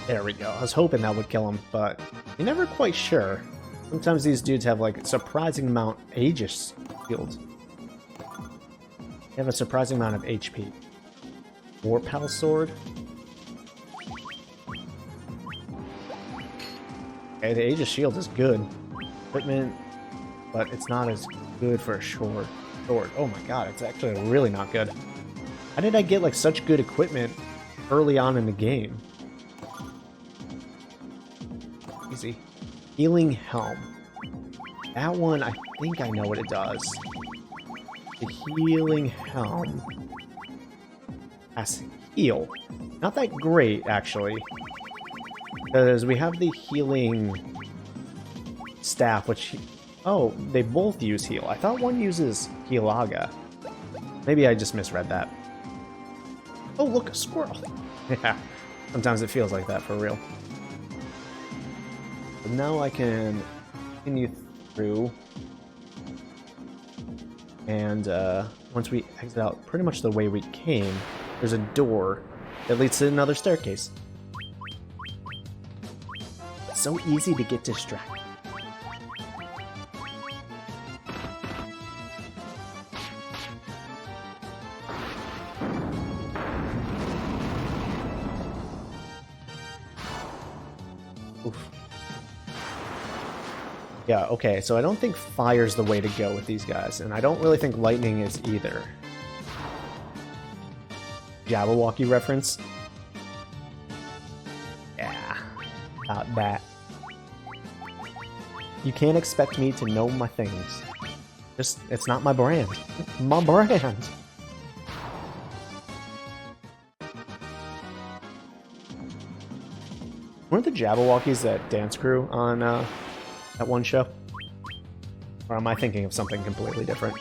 There we go. I was hoping that would kill him, but you're never quite sure. Sometimes these dudes have like a surprising amount Aegis shields. They have a surprising amount of HP. Warpal sword. Okay, the Aegis shield is good. Equipment, but it's not as good for a sword. Oh my god, it's actually really not good. How did I get like such good equipment early on in the game? Easy. Healing Helm. That one, I think I know what it does. The Healing Helm has heal. Not that great, actually. Because we have the Healing Staff, which... Oh, they both use heal. I thought one uses Healaga. Maybe I just misread that. Oh, look, a squirrel. Yeah, sometimes it feels like that for real. But now I can continue through, and once we exit out pretty much the way we came, there's a door that leads to another staircase. It's so easy to get distracted. Oof. Yeah, okay, so I don't think fire's the way to go with these guys, and I don't really think lightning is either. Jabberwocky reference? Yeah, about that. You can't expect me to know my things. Just, it's not my brand. My brand! Weren't the Jabberwockies that dance crew on that one show? Or am I thinking of something completely different?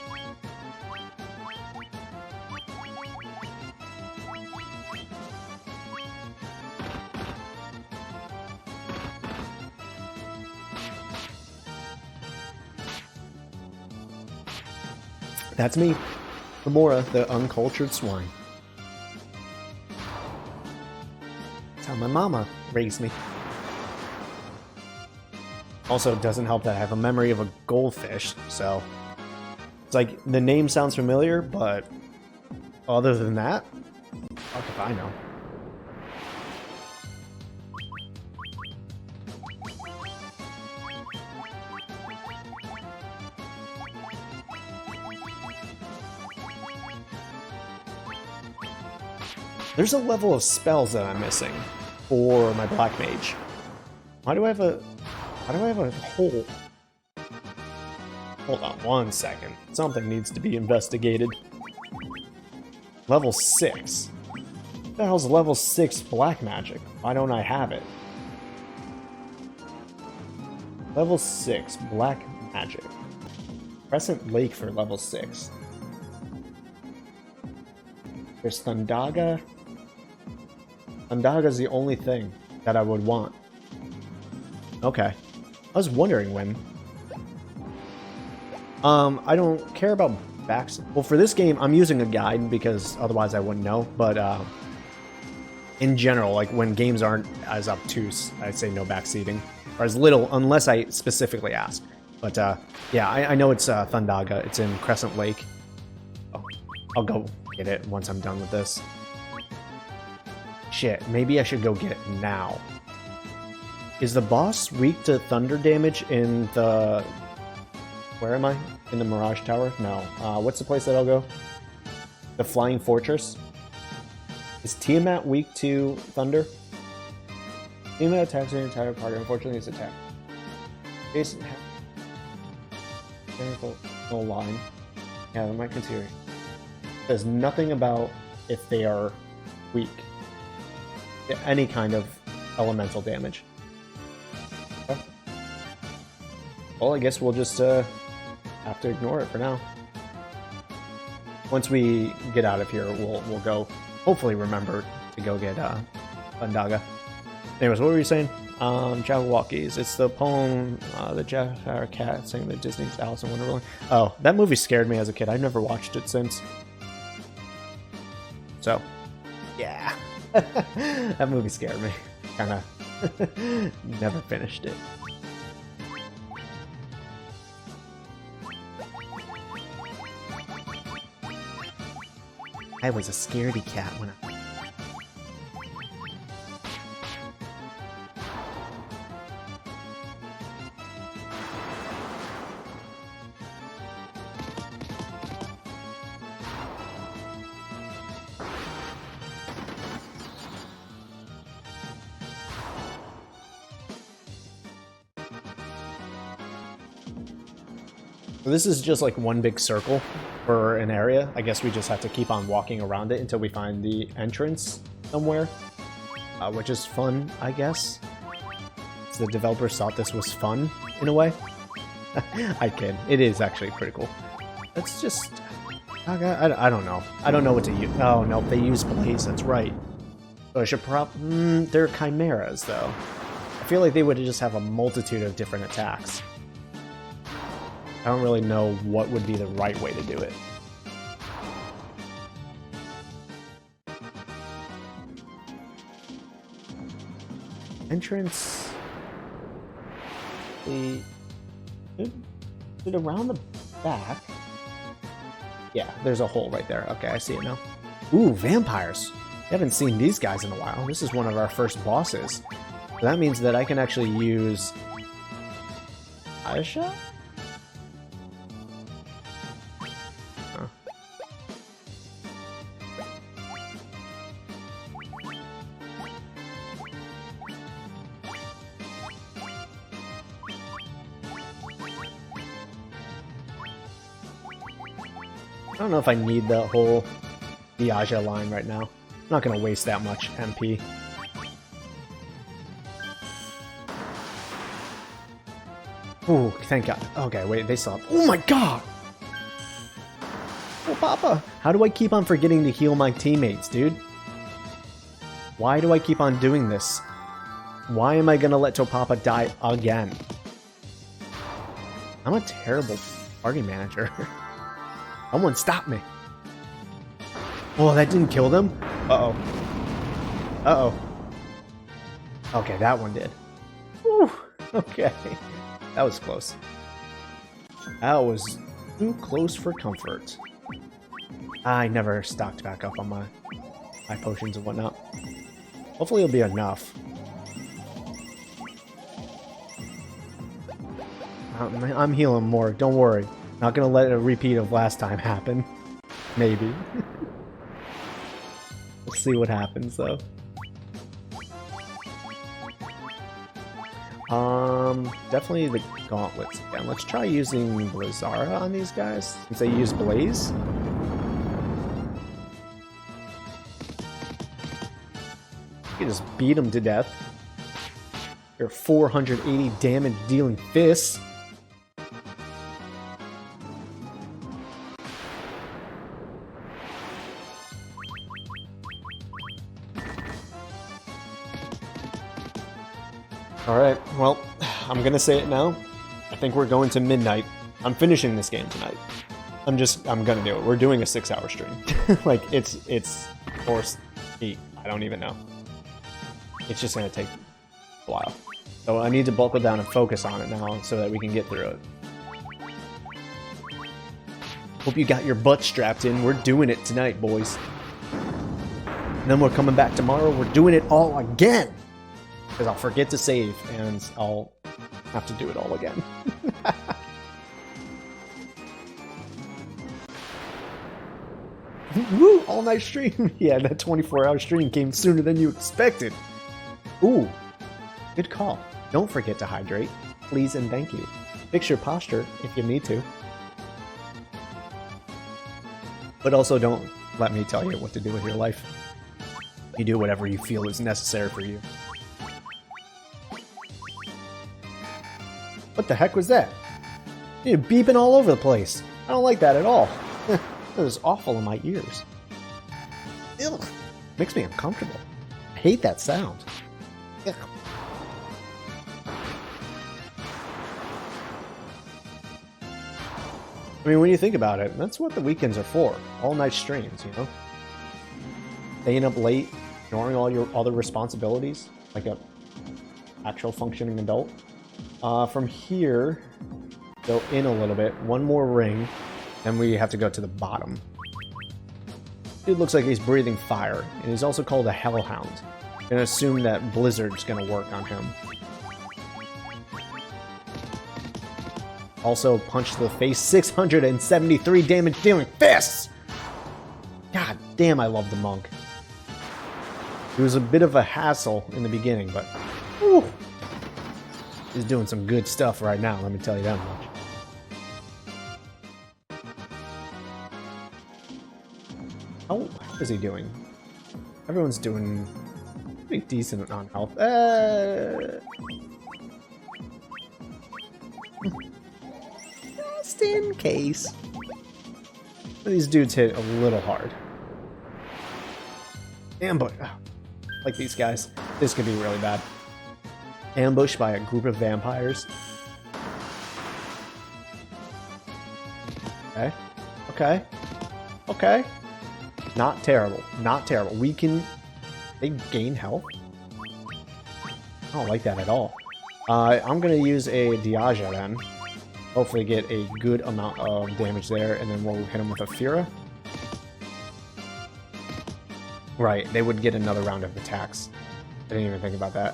That's me, Lamoura, the uncultured swine. That's how my mama raised me. Also, it doesn't help that I have a memory of a goldfish, so... It's like, the name sounds familiar, but... Other than that, fuck if I know. There's a level of spells that I'm missing for my Black Mage. Why do I have a hole? Hold on 1 second. Something needs to be investigated. Level 6. What the hell's level 6 Black Magic? Why don't I have it? Level 6 Black Magic. Crescent Lake for level 6. There's Thundaga. Thundaga's the only thing that I would want. Okay. I was wondering when. I don't care about backs. Well, for this game, I'm using a guide because otherwise I wouldn't know. But in general, like when games aren't as obtuse, I'd say no backseating. Or as little, unless I specifically ask. But yeah, I know it's Thundaga. It's in Crescent Lake. Oh, I'll go get it once I'm done with this. Shit, maybe I should go get it now. Is the boss weak to thunder damage in the... Where am I? In the Mirage Tower? No. What's the place that I'll go? The Flying Fortress? Is Tiamat weak to thunder? Tiamat attacks an entire party. Unfortunately, it's attacked. Jason... No line. Yeah, I might consider it. There's nothing about if they are weak. Any kind of elemental damage. Oh. Well, I guess we'll just have to ignore it for now. Once we get out of here, we'll go. Hopefully, remember to go get Thundaga. Anyways, what were you saying? Jabberwockies. It's the poem, the Jafar Cat saying the Disney's Alice in Wonderland. Oh, that movie scared me as a kid. I've never watched it since. So, yeah. That movie scared me. Kinda. Never finished it. I was a scaredy cat when I... This is just like one big circle for an area. I guess we just have to keep on walking around it until we find the entrance somewhere, which is fun, I guess. So the developers thought this was fun, in a way. I kid. It is actually pretty cool. Let's just... I don't know. I don't know what to use. Oh, no, they use Blaze. That's right. So I should they're chimeras, though. I feel like they would just have a multitude of different attacks. I don't really know what would be the right way to do it. Entrance... Is it around the back? Yeah, there's a hole right there. Okay, I see it now. Ooh, vampires! We haven't seen these guys in a while. This is one of our first bosses. So that means that I can actually use... Aisha? don't know if I need the whole Diaja line right now. I'm not going to waste that much MP. Ooh, thank God. Okay, wait, they still have... Oh my God! Oh, Papa! How do I keep on forgetting to heal my teammates, dude? Why do I keep on doing this? Why am I gonna let Topapa die again? I'm a terrible party manager. Someone stop me. Oh, that didn't kill them? Uh-oh. Uh-oh. Okay, that one did. Whew. Okay. That was close. That was too close for comfort. I never stocked back up on my potions and whatnot. Hopefully it'll be enough. I'm healing more, don't worry. Not gonna let a repeat of last time happen. Maybe. Let's see what happens though. Definitely the gauntlets again. Let's try using Blizzara on these guys, since they use Blaze. You can just beat them to death. Your 480 damage dealing fists. Alright, well, I'm gonna say it now. I think we're going to midnight. I'm finishing this game tonight. I'm gonna do it. We're doing a 6-hour stream. Like, it's or 8. I don't even know. It's just gonna take a while. So I need to buckle down and focus on it now so that we can get through it. Hope you got your butt strapped in. We're doing it tonight, boys. And then we're coming back tomorrow. We're doing it all again. Because I'll forget to save, and I'll have to do it all again. Woo! All night stream! Yeah, that 24-hour stream came sooner than you expected. Ooh, good call. Don't forget to hydrate. Please and thank you. Fix your posture if you need to. But also don't let me tell you what to do with your life. You do whatever you feel is necessary for you. What the heck was that? You're beeping all over the place. I don't like that at all. That was awful in my ears. Ugh. Makes me uncomfortable. I hate that sound. Ugh. I mean, when you think about it, that's what the weekends are for. All-night streams, you know? Staying up late, ignoring all your other responsibilities, like a actual functioning adult. From here, go in a little bit, one more ring, then we have to go to the bottom. Dude looks like he's breathing fire, and he's also called a Hellhound. I'm gonna assume that Blizzard's gonna work on him. Also, punch to the face, 673 damage dealing fists! God damn, I love the monk. He was a bit of a hassle in the beginning, but whew, he's doing some good stuff right now, let me tell you that much. How is he doing? Everyone's doing pretty decent on health. Just in case. These dudes hit a little hard. Ambush. Like these guys. This could be really bad. Ambushed by a group of vampires. Okay. Okay. Okay. Not terrible. Not terrible. We can... They gain health? I don't like that at all. I'm going to use a Diaja then. Hopefully get a good amount of damage there, and then we'll hit him with a Fira. Right, they would get another round of attacks. I didn't even think about that.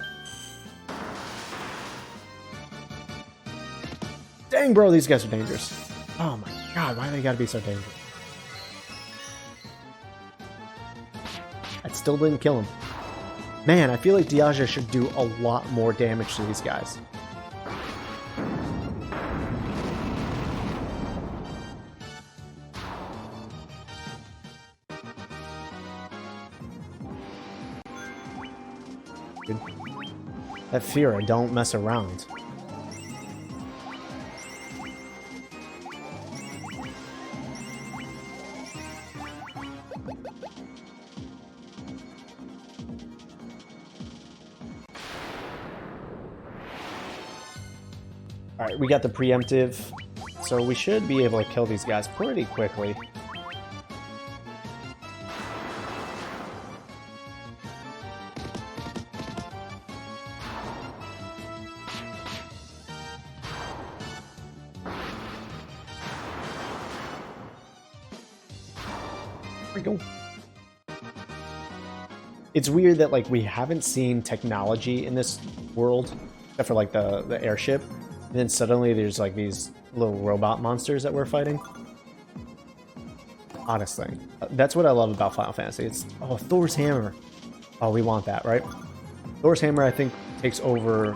Dang, bro, these guys are dangerous. Oh my god, why do they gotta be so dangerous? That still didn't kill him. Man, I feel like Diaja should do a lot more damage to these guys. That Fira, don't mess around. Alright, we got the preemptive, so we should be able to kill these guys pretty quickly. There we go. It's weird that, like, we haven't seen technology in this world, except for, like, the airship. And then suddenly there's like these little robot monsters that we're fighting. Oddest thing. That's what I love about Final Fantasy. It's, oh, Thor's hammer. Oh, we want that, right? Thor's hammer, I think, takes over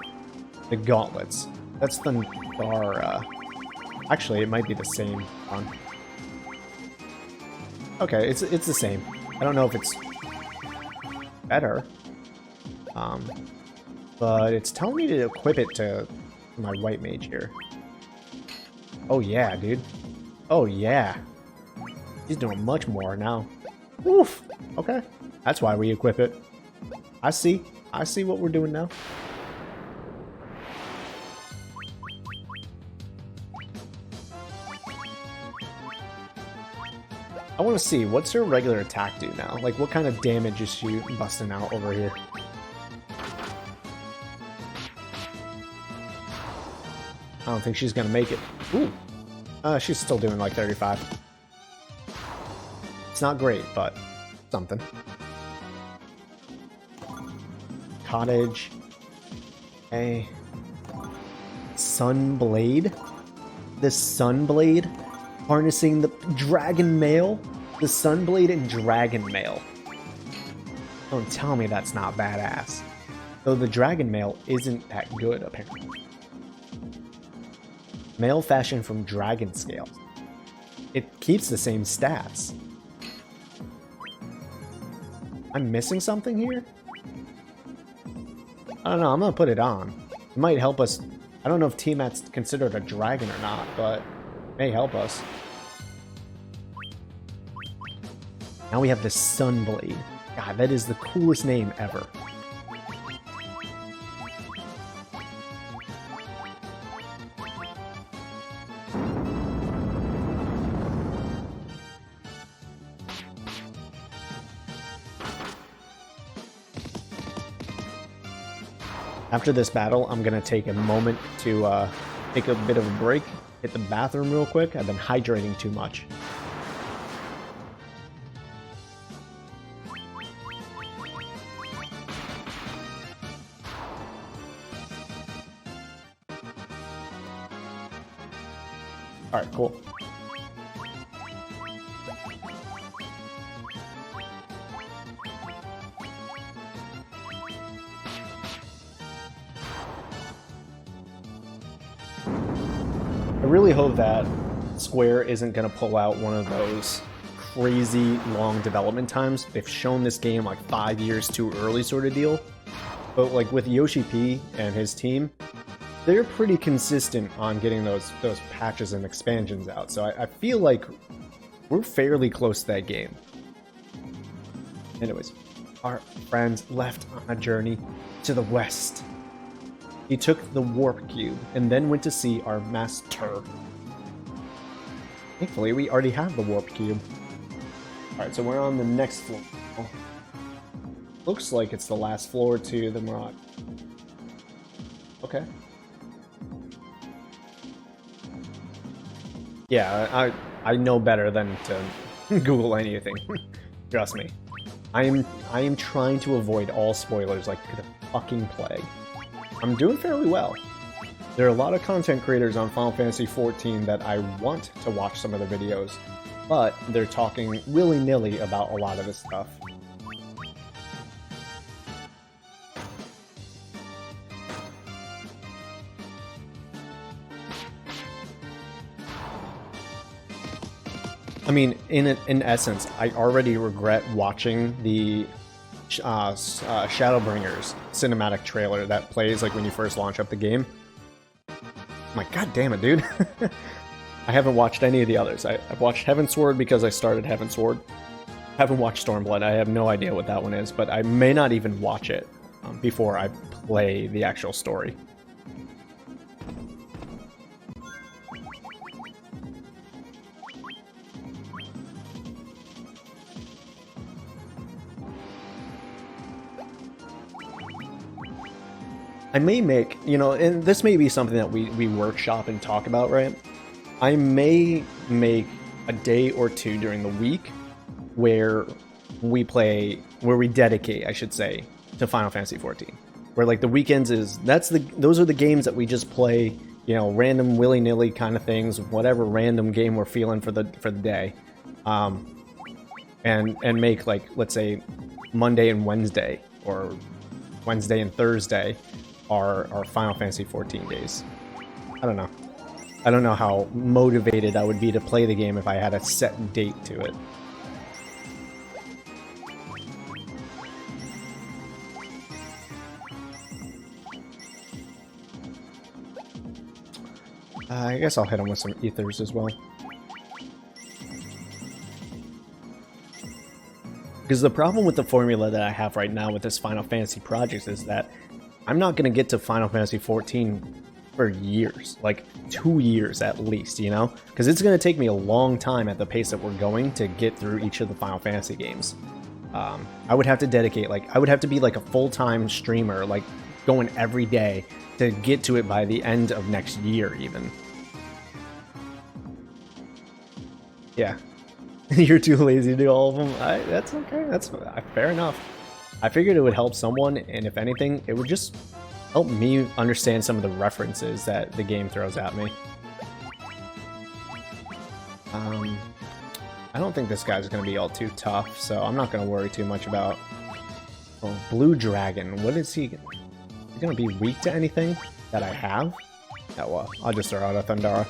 the gauntlets. That's the Thar, actually, it might be the same one. Okay, it's the same. I don't know if it's better. But it's telling me to equip it to my white mage here. Oh yeah, dude. Oh yeah. He's doing much more now. Oof. Okay. That's why we equip it. I see. I see what we're doing now. I want to see, what's her regular attack do now? Like, what kind of damage is she busting out over here? I don't think she's gonna make it. Ooh. She's still doing like 35. It's not great, but something. Cottage. Okay. Sunblade. The Sunblade harnessing the Dragon Mail. The Sunblade and Dragon Mail. Don't tell me that's not badass. Though the Dragon Mail isn't that good, apparently. Mail fashioned from dragon scales. It keeps the same stats. I'm missing something here? I don't know, I'm gonna put it on. It might help us. I don't know if Tiamat's considered a dragon or not, but it may help us. Now we have the Sunblade. God, that is the coolest name ever. After this battle, I'm going to take a moment to take a bit of a break, hit the bathroom real quick. I've been hydrating too much. Alright, cool. I really hope that Square isn't going to pull out one of those crazy long development times. They've shown this game like 5 years too early sort of deal. But like with Yoshi P and his team, they're pretty consistent on getting those patches and expansions out. So I feel like we're fairly close to that game. Anyways, our friends left on a journey to the west. He took the warp cube and then went to see our master. Thankfully, we already have the warp cube. Alright, so we're on the next floor. Looks like it's the last floor to the Mirage. Okay. Yeah, I know better than to Google anything. Trust me. I am trying to avoid all spoilers like the fucking plague. I'm doing fairly well. There are a lot of content creators on Final Fantasy XIV that I want to watch some of their videos, but they're talking willy-nilly about a lot of this stuff. I mean, in essence, I already regret watching the Shadowbringers cinematic trailer that plays like when you first launch up the game. I'm like, god damn it, dude. I haven't watched any of the others. I've watched Heavensward because I started Heavensward. Haven't watched Stormblood. I have no idea what that one is, but I may not even watch it before I play the actual story. I may make, you know, and this may be something that we workshop and talk about, right? I may make a day or two during the week where we dedicate, I should say, to Final Fantasy XIV. Where like the weekends those are the games that we just play, you know, random willy-nilly kind of things, whatever random game we're feeling for the day. And make like, let's say, Monday and Wednesday or Wednesday and Thursday are Final Fantasy XIV days. I don't know. I don't know how motivated I would be to play the game if I had a set date to it. I guess I'll hit him with some ethers as well. Because the problem with the formula that I have right now with this Final Fantasy project is that I'm not going to get to Final Fantasy XIV for years, like 2 years at least, you know? Because it's going to take me a long time at the pace that we're going to get through each of the Final Fantasy games. I would have to dedicate, I would have to be like a full-time streamer, like going every day to get to it by the end of next year even. Yeah. You're too lazy to do all of them. That's okay. That's fair enough. I figured it would help someone, and if anything, it would just help me understand some of the references that the game throws at me. I don't think this guy's going to be all too tough, so I'm not going to worry too much about... Oh, Blue Dragon. What is he... Is he going to be weak to anything that I have? Oh, well, I'll just throw out a Thundara.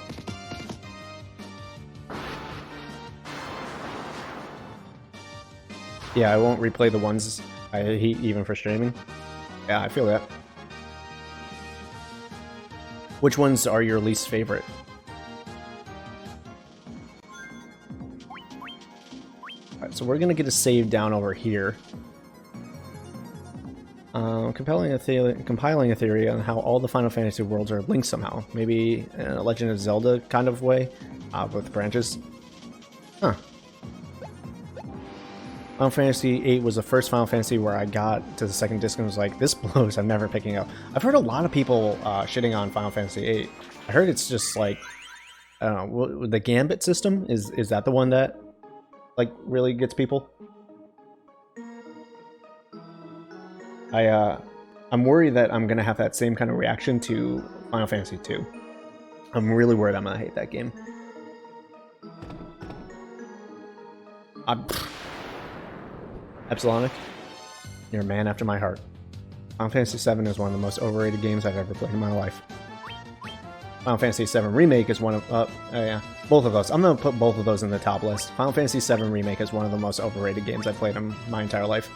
Yeah, I won't replay the ones I hate even for streaming. Yeah, I feel that. Which ones are your least favorite? Alright, so we're gonna get a save down over here. Compiling a theory on how all the Final Fantasy worlds are linked somehow. Maybe in a Legend of Zelda kind of way, with branches. Huh. Final Fantasy VIII was the first Final Fantasy where I got to the second disc and was like, this blows, I'm never picking up. I've heard a lot of people shitting on Final Fantasy VIII. I heard it's just like, I don't know, the Gambit system? Is that the one that, like, really gets people? I'm worried that I'm going to have that same kind of reaction to Final Fantasy II. I'm really worried I'm going to hate that game. Epsilonic, you're a man after my heart. Final Fantasy VII is one of the most overrated games I've ever played in my life. Final Fantasy VII Remake is one of... yeah, both of those. I'm going to put both of those in the top list. Final Fantasy VII Remake is one of the most overrated games I've played in my entire life.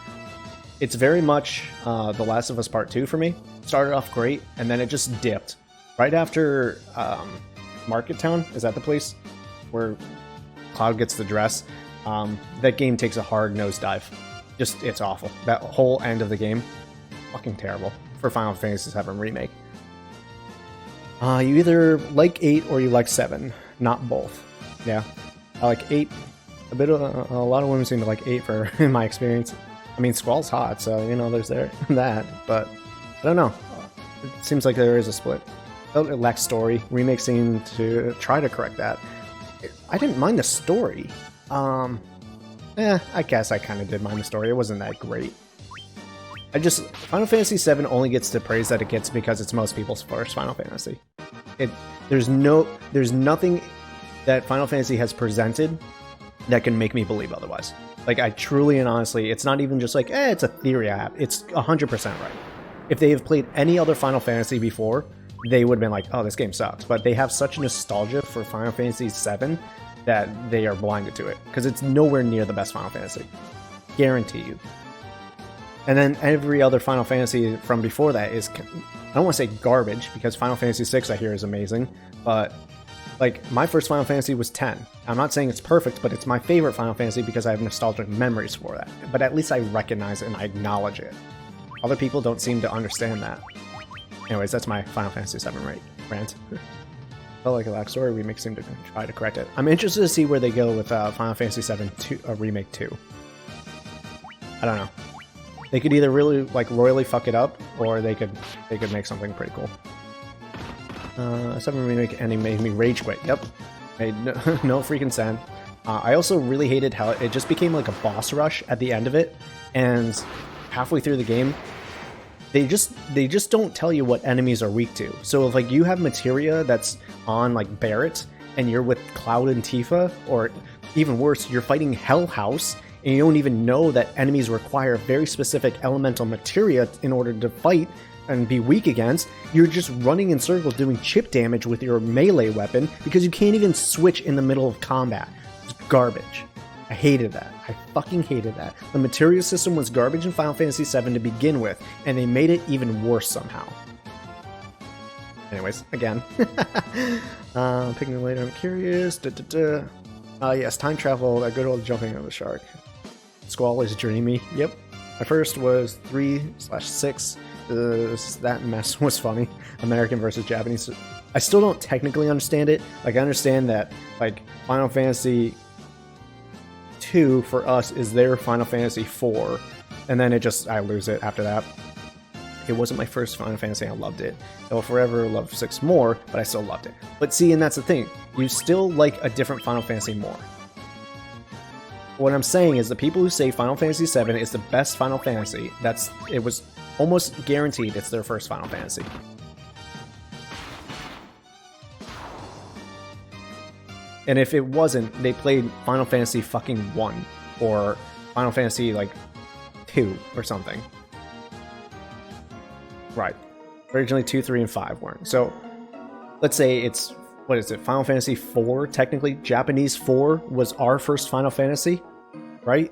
It's very much The Last of Us Part 2 for me. Started off great, and then it just dipped. Right after Market Town, is that the place where Cloud gets the dress? That game takes a hard nosedive. Just, it's awful. That whole end of the game, fucking terrible for Final Fantasy VII Remake. You either like 8 or you like 7, not both. Yeah, I like 8. A lot of women seem to like 8 for, in my experience. I mean, Squall's hot, so, you know, there's that, but I don't know. It seems like there is a split. It lacks story. Remake seemed to try to correct that. I didn't mind the story. I guess I kind of did mind the story. It wasn't that great. Final Fantasy VII only gets the praise that it gets because it's most people's first Final Fantasy. There's nothing that Final Fantasy has presented that can make me believe otherwise. Like, I truly and honestly, it's not even just like, it's a theory I have. It's 100% right. If they have played any other Final Fantasy before, they would have been like, oh, this game sucks. But they have such nostalgia for Final Fantasy VII that they are blinded to it, because it's nowhere near the best Final Fantasy. Guarantee you. And then every other Final Fantasy from before that is, I don't want to say garbage, because Final Fantasy VI I hear is amazing, but like my first Final Fantasy was 10. I'm not saying it's perfect, but it's my favorite Final Fantasy because I have nostalgic memories for that. But at least I recognize it and I acknowledge it. Other people don't seem to understand that. Anyways, that's my Final Fantasy VII rant. Felt like a lack story remake seemed to try to correct it. I'm interested to see where they go with Final Fantasy VII Remake 2. I don't know. They could either really like royally fuck it up, or they could make something pretty cool. 7 remake ending made me rage quit. Yep, made no freaking sense. I also really hated how it just became like a boss rush at the end of it, and halfway through the game, they just don't tell you what enemies are weak to. So if like you have materia that's on like Barrett, and you're with Cloud and Tifa, or even worse, you're fighting Hell House, and you don't even know that enemies require very specific elemental materia in order to fight and be weak against, you're just running in circles doing chip damage with your melee weapon because you can't even switch in the middle of combat. It's garbage. I hated that. I fucking hated that. The materia system was garbage in Final Fantasy VII to begin with, and they made it even worse somehow. Anyways, again. Picking it later, I'm curious. Yes, time travel, that good old jumping of the shark. Squall is dreamy. Yep. My first was 3/6. That mess was funny. American versus Japanese. I still don't technically understand it. Like, I understand that, like, Final Fantasy 2 for us is their Final Fantasy 4, and then I lose it after that. It wasn't my first Final Fantasy, I loved it. I will forever love 6 more, but I still loved it. But see, and that's the thing, you still like a different Final Fantasy more. What I'm saying is the people who say Final Fantasy VII is the best Final Fantasy, it was almost guaranteed it's their first Final Fantasy. And if it wasn't, they played Final Fantasy fucking 1 or Final Fantasy like 2 or something. Right. Originally 2, 3, and 5 weren't. So let's say it's, what is it, Final Fantasy 4? Technically, Japanese 4 was our first Final Fantasy, right?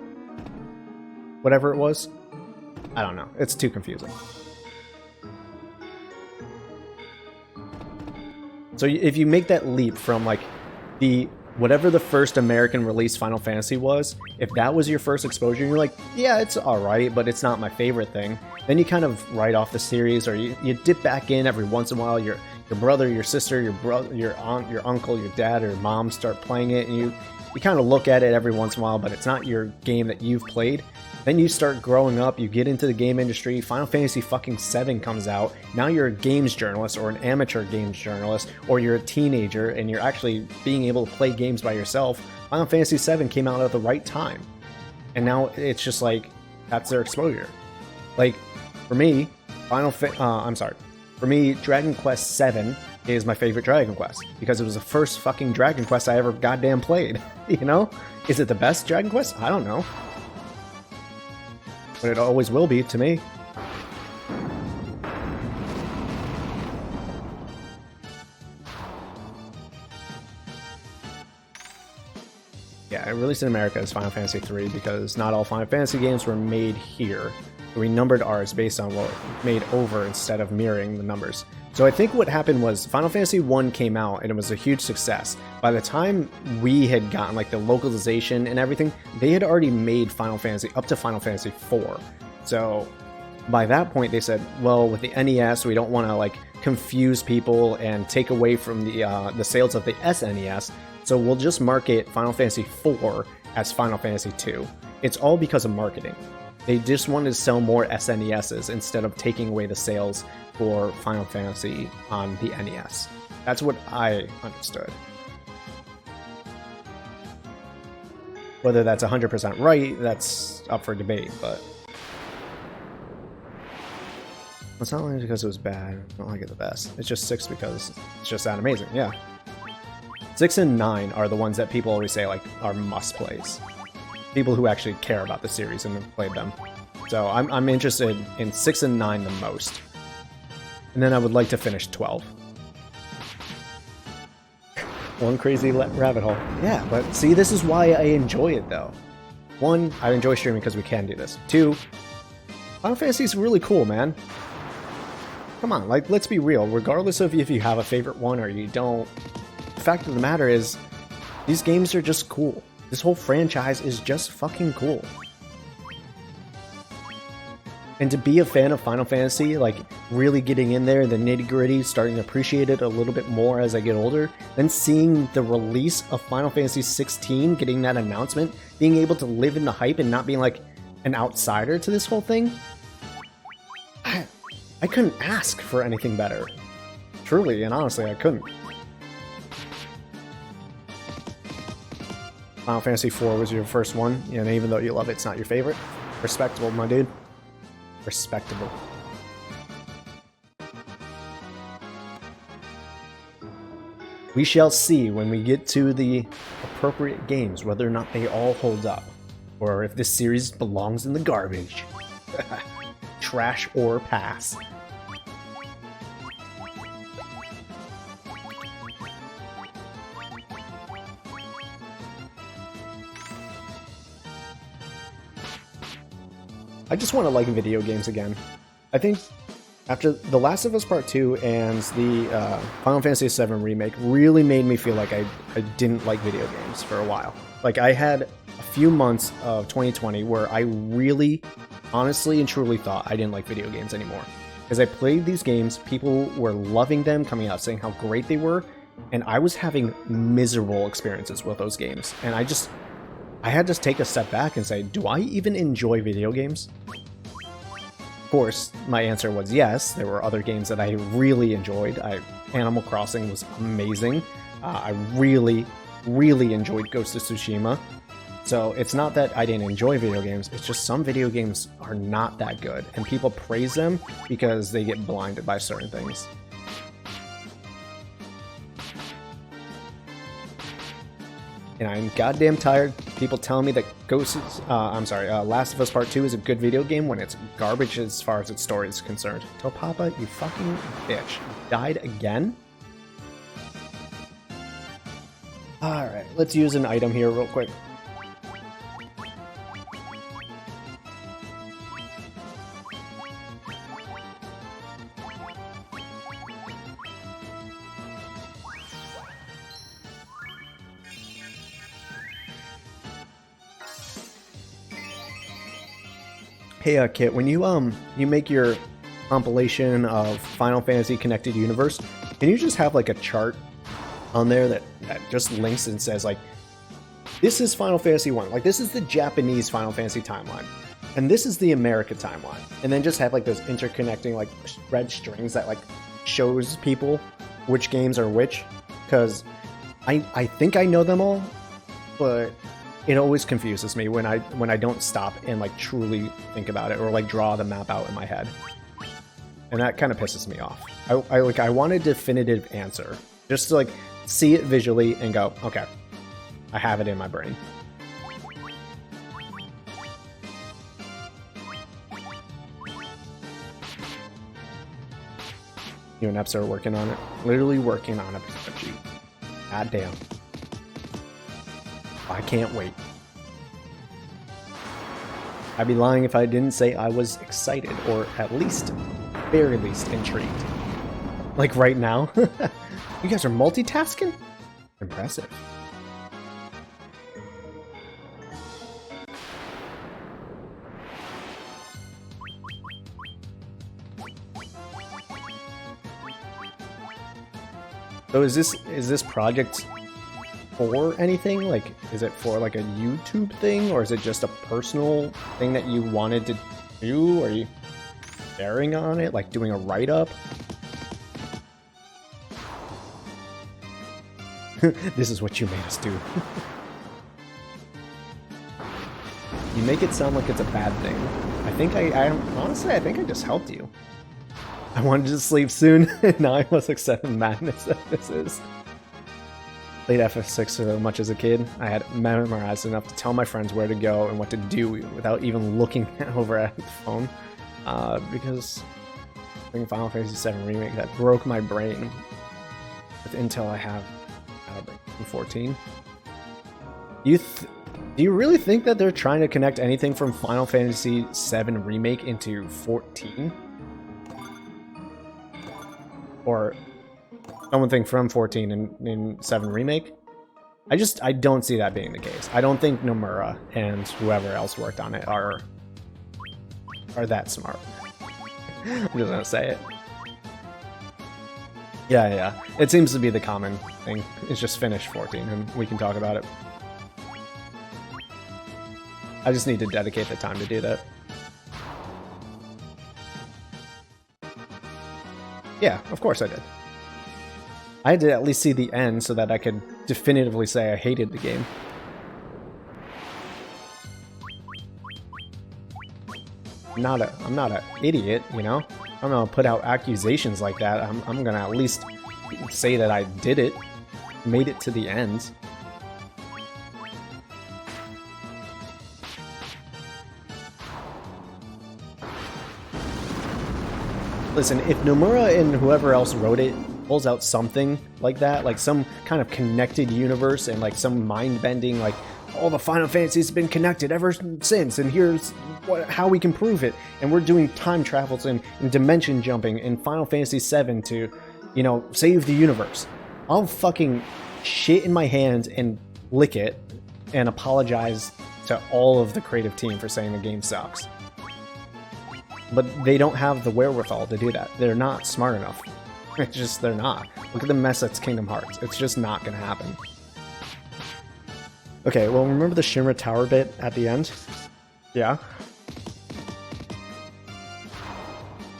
Whatever it was. I don't know. It's too confusing. So if you make that leap from like whatever the first American release Final Fantasy was, if that was your first exposure, and you're like, yeah, it's alright, but it's not my favorite thing, then you kind of write off the series, or you dip back in every once in a while. Your brother, your sister, your brother, your aunt, your uncle, your dad, or mom start playing it, and you kind of look at it every once in a while, but it's not your game that you've played. Then you start growing up, you get into the game industry, Final Fantasy fucking 7 comes out, now you're a games journalist or an amateur games journalist, or you're a teenager and you're actually being able to play games by yourself. Final Fantasy 7 came out at the right time. And now it's just like, that's their exposure. Like, for me, Dragon Quest 7 is my favorite Dragon Quest, because it was the first fucking Dragon Quest I ever goddamn played, you know? Is it the best Dragon Quest? I don't know. But it always will be to me. Yeah, it released in America as Final Fantasy III because not all Final Fantasy games were made here. We numbered ours based on what made over instead of mirroring the numbers. So I think what happened was Final Fantasy 1 came out and it was a huge success. By the time we had gotten like the localization and everything, they had already made Final Fantasy up to Final Fantasy 4. So by that point they said, well, with the NES, we don't want to like confuse people and take away from the sales of the SNES. So we'll just market Final Fantasy 4 as Final Fantasy 2. It's all because of marketing. They just wanted to sell more SNESs instead of taking away the sales for Final Fantasy on the NES. That's what I understood. Whether that's 100% right, that's up for debate, but it's not only because it was bad, I don't like it the best. It's just 6 because it's just that amazing, yeah. 6 and 9 are the ones that people always say like are must-plays. People who actually care about the series and have played them. So I'm interested in 6 and 9 the most. And then I would like to finish 12. One crazy rabbit hole. Yeah, but see, this is why I enjoy it though. 1, I enjoy streaming because we can do this. 2, Final Fantasy is really cool, man. Come on, like, let's be real. Regardless of if you have a favorite one or you don't, the fact of the matter is, these games are just cool. This whole franchise is just fucking cool. And to be a fan of Final Fantasy, like, really getting in there, the nitty-gritty, starting to appreciate it a little bit more as I get older, then seeing the release of Final Fantasy 16, getting that announcement, being able to live in the hype and not being, like, an outsider to this whole thing, I couldn't ask for anything better. Truly, and honestly, I couldn't. Final Fantasy IV was your first one, and even though you love it, it's not your favorite. Respectable, my dude. Respectable. We shall see when we get to the appropriate games whether or not they all hold up, or if this series belongs in the garbage. Trash or pass. I just want to like video games again. I think after The Last of Us Part 2 and the Final Fantasy VII Remake really made me feel like I didn't like video games for a while. Like, I had a few months of 2020 where I really, honestly and truly thought I didn't like video games anymore. Because I played these games, people were loving them, coming out saying how great they were, and I was having miserable experiences with those games. And I had to take a step back and say, do I even enjoy video games? Of course, my answer was yes. There were other games that I really enjoyed. Animal Crossing was amazing. I really, really enjoyed Ghost of Tsushima. So it's not that I didn't enjoy video games, it's just some video games are not that good, and people praise them because they get blinded by certain things. And I'm goddamn tired people telling me that Last of Us Part 2 is a good video game when it's garbage as far as its story is concerned. Tell Papa, you fucking bitch. Died again? Alright, let's use an item here real quick. Hey, Kit, when you make your compilation of Final Fantasy Connected Universe, can you just have like a chart on there that just links and says like, this is Final Fantasy 1, like this is the Japanese Final Fantasy timeline, and this is the America timeline, and then just have like those interconnecting like red strings that like shows people which games are which, because I think I know them all, but it always confuses me when I don't stop and like truly think about it or like draw the map out in my head, and that kind of pisses me off. I want a definitive answer, just to like see it visually and go, okay, I have it in my brain. You and Eps are working on it, literally working on a spreadsheet. God damn. I can't wait. I'd be lying if I didn't say I was excited, or at least, very least, intrigued. Like right now. You guys are multitasking? Impressive. So is this project for anything? Like, is it for like a YouTube thing, or is it just a personal thing that you wanted to do? Are you sharing on it, like doing a write-up? This is what you made us do. You make it sound like it's a bad thing. I think honestly, I think I just helped you. I wanted to sleep soon, and now I must accept the madness that this is. Played FF6 so much as a kid, I had memorized enough to tell my friends where to go and what to do without even looking over at the phone. Because playing Final Fantasy VII Remake, that broke my brain. With Intel I have 14. Do you really think that they're trying to connect anything from Final Fantasy VII Remake into 14? Or someone think from 14 in 7 Remake? I don't see that being the case. I don't think Nomura and whoever else worked on it are that smart. I'm just gonna say it. Yeah. It seems to be the common thing. It's just finish 14 and we can talk about it. I just need to dedicate the time to do that. Yeah, of course I did. I had to at least see the end so that I could definitively say I hated the game. I'm not an idiot, you know? I'm gonna put out accusations like that. I'm gonna at least say that I did it, made it to the end. Listen, if Nomura and whoever else wrote it pulls out something like that, like some kind of connected universe and like some mind-bending, like all the Final Fantasies have been connected ever since, and here's how we can prove it, and we're doing time travels and dimension jumping in Final Fantasy VII to, you know, save the universe. I'll fucking shit in my hands and lick it and apologize to all of the creative team for saying the game sucks. But they don't have the wherewithal to do that. They're not smart enough. It's just, they're not. Look at the mess that's Kingdom Hearts. It's just not gonna happen. Okay, well, remember the Shinra Tower bit at the end? Yeah.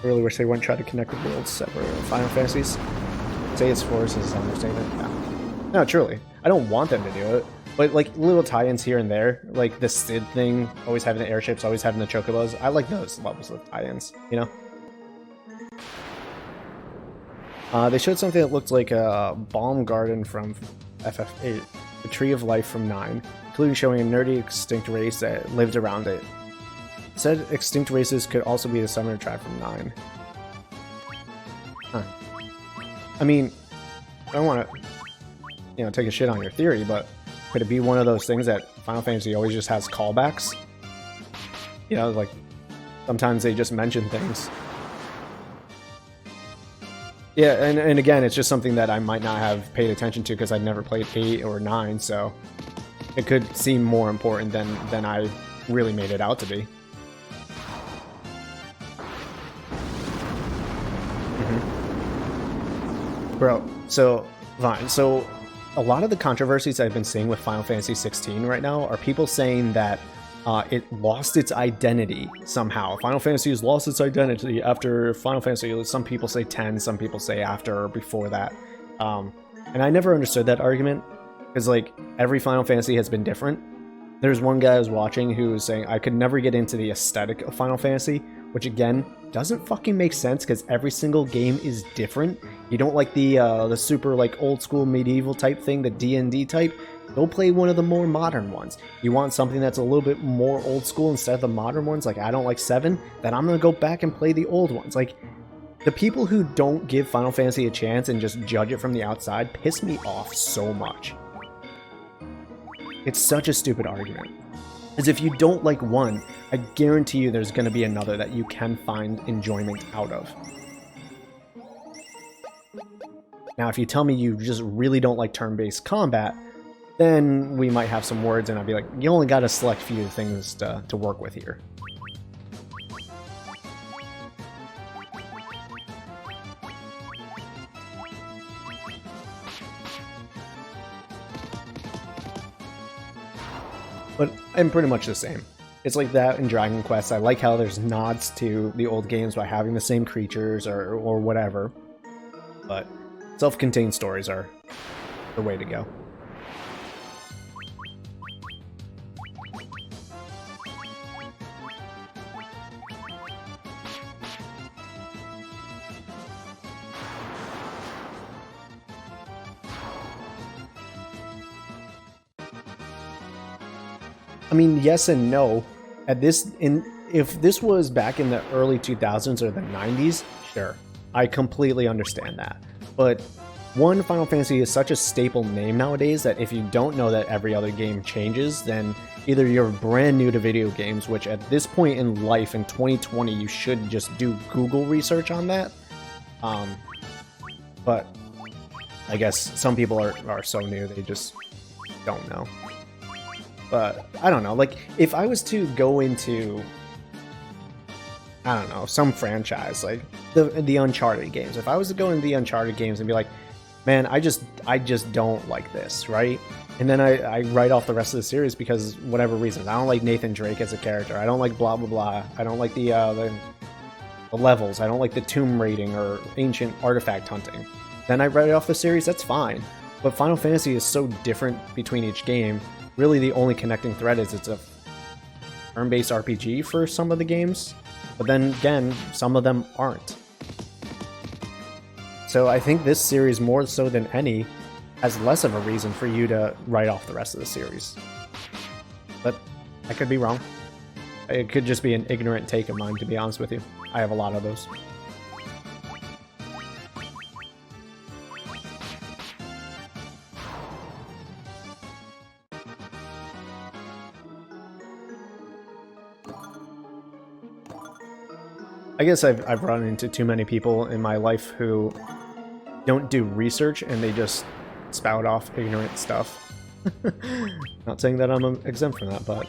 I really wish they wouldn't try to connect the worlds separate Final Fantasies. Say it's forced is an understatement. Yeah. No, truly. I don't want them to do it. But, like, little tie-ins here and there, like the Sid thing, always having the airships, always having the chocobos, I like those levels of tie-ins, you know? They showed something that looked like a Balm Garden from FF8, the Tree of Life from 9, including showing a nerdy extinct race that lived around it. It said extinct races could also be the Summoner Tribe from 9. Huh. I mean, I don't want to, you know, take a shit on your theory, but could it be one of those things that Final Fantasy always just has callbacks? You know, like, sometimes they just mention things. Yeah, and again, it's just something that I might not have paid attention to because I'd never played 8 or 9, so it could seem more important than I really made it out to be. Bro, so, fine, so a lot of the controversies I've been seeing with Final Fantasy 16 right now are people saying that it lost its identity somehow. Final Fantasy has lost its identity after Final Fantasy. Some people say 10, some people say after or before that. And I never understood that argument because, like, every Final Fantasy has been different. There's one guy I was watching who was saying I could never get into the aesthetic of Final Fantasy, which again doesn't fucking make sense because every single game is different. You don't like the super like old school medieval type thing, the D&D type. Go play one of the more modern ones. You want something that's a little bit more old school instead of the modern ones, like I don't like 7, then I'm gonna go back and play the old ones. Like, the people who don't give Final Fantasy a chance and just judge it from the outside piss me off so much. It's such a stupid argument. As if you don't like one, I guarantee you there's gonna be another that you can find enjoyment out of. Now, if you tell me you just really don't like turn-based combat, then we might have some words and I'd be like, you only got a select few things to work with here. But I'm pretty much the same. It's like that in Dragon Quest. I like how there's nods to the old games by having the same creatures or whatever. But self-contained stories are the way to go. I mean, yes and no. If this was back in the early 2000s or the 90s, sure, I completely understand that. But one, Final Fantasy is such a staple name nowadays that if you don't know that every other game changes, then either you're brand new to video games, which at this point in life in 2020 you should just do Google research on that. But I guess some people are so new they just don't know. But I don't know, like if I was to go into, I don't know, some franchise like the Uncharted games, if I was to go into the Uncharted games and be like, man, I just don't like this, right? And then I write off the rest of the series because whatever reasons. I don't like Nathan Drake as a character. I don't like blah blah blah. I don't like the levels. I don't like the tomb raiding or ancient artifact hunting. Then I write off the series. That's fine. But Final Fantasy is so different between each game. Really, the only connecting thread is it's a turn-based RPG for some of the games. But then again, some of them aren't. So I think this series, more so than any, has less of a reason for you to write off the rest of the series. But I could be wrong. It could just be an ignorant take of mine, to be honest with you. I have a lot of those. I guess I've run into too many people in my life who don't do research and they just spout off ignorant stuff. Not saying that I'm exempt from that, but...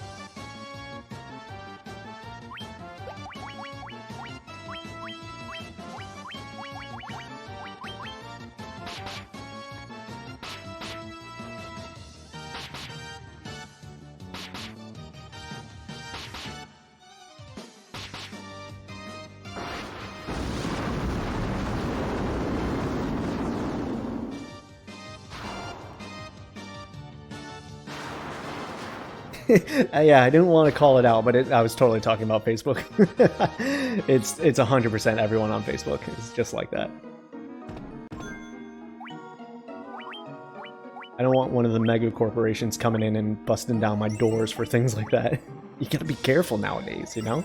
yeah, I didn't want to call it out, but I was totally talking about Facebook. It's 100% everyone on Facebook is just like that. I don't want one of the mega corporations coming in and busting down my doors for things like that. You gotta be careful nowadays, you know?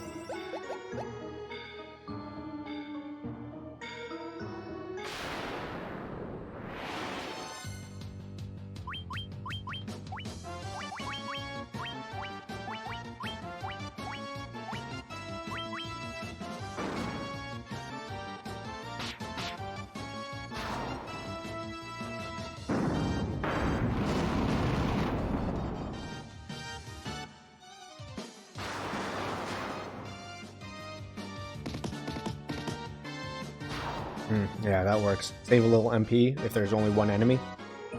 Yeah, that works. Save a little MP if there's only one enemy.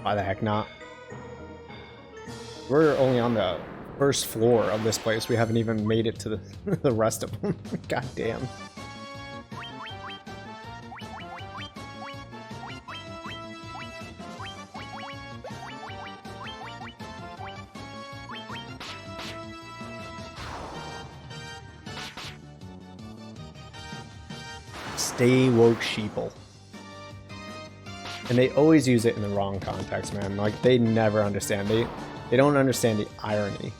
Why the heck not? We're only on the first floor of this place. We haven't even made it to the rest of them. God damn. Stay woke, sheeple. And they always use it in the wrong context, man. Like, they never understand. They don't understand the irony.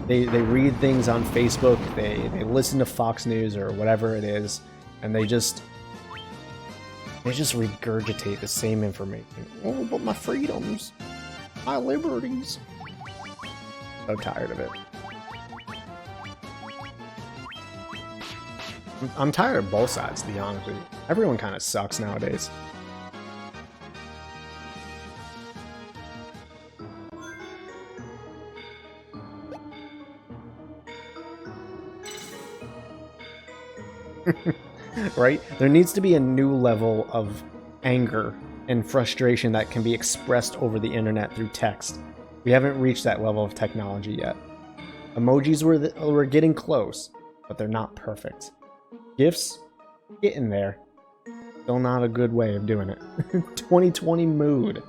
They read things on Facebook, they listen to Fox News or whatever it is, and they just regurgitate the same information. Oh, but my freedoms, my liberties. So tired of it. I'm tired of both sides, to be honest with you. Everyone kind of sucks nowadays. Right? There needs to be a new level of anger and frustration that can be expressed over the internet through text. We haven't reached that level of technology yet. Emojis were getting close, but they're not perfect. GIFs? Getting there. Still not a good way of doing it. 2020 mood.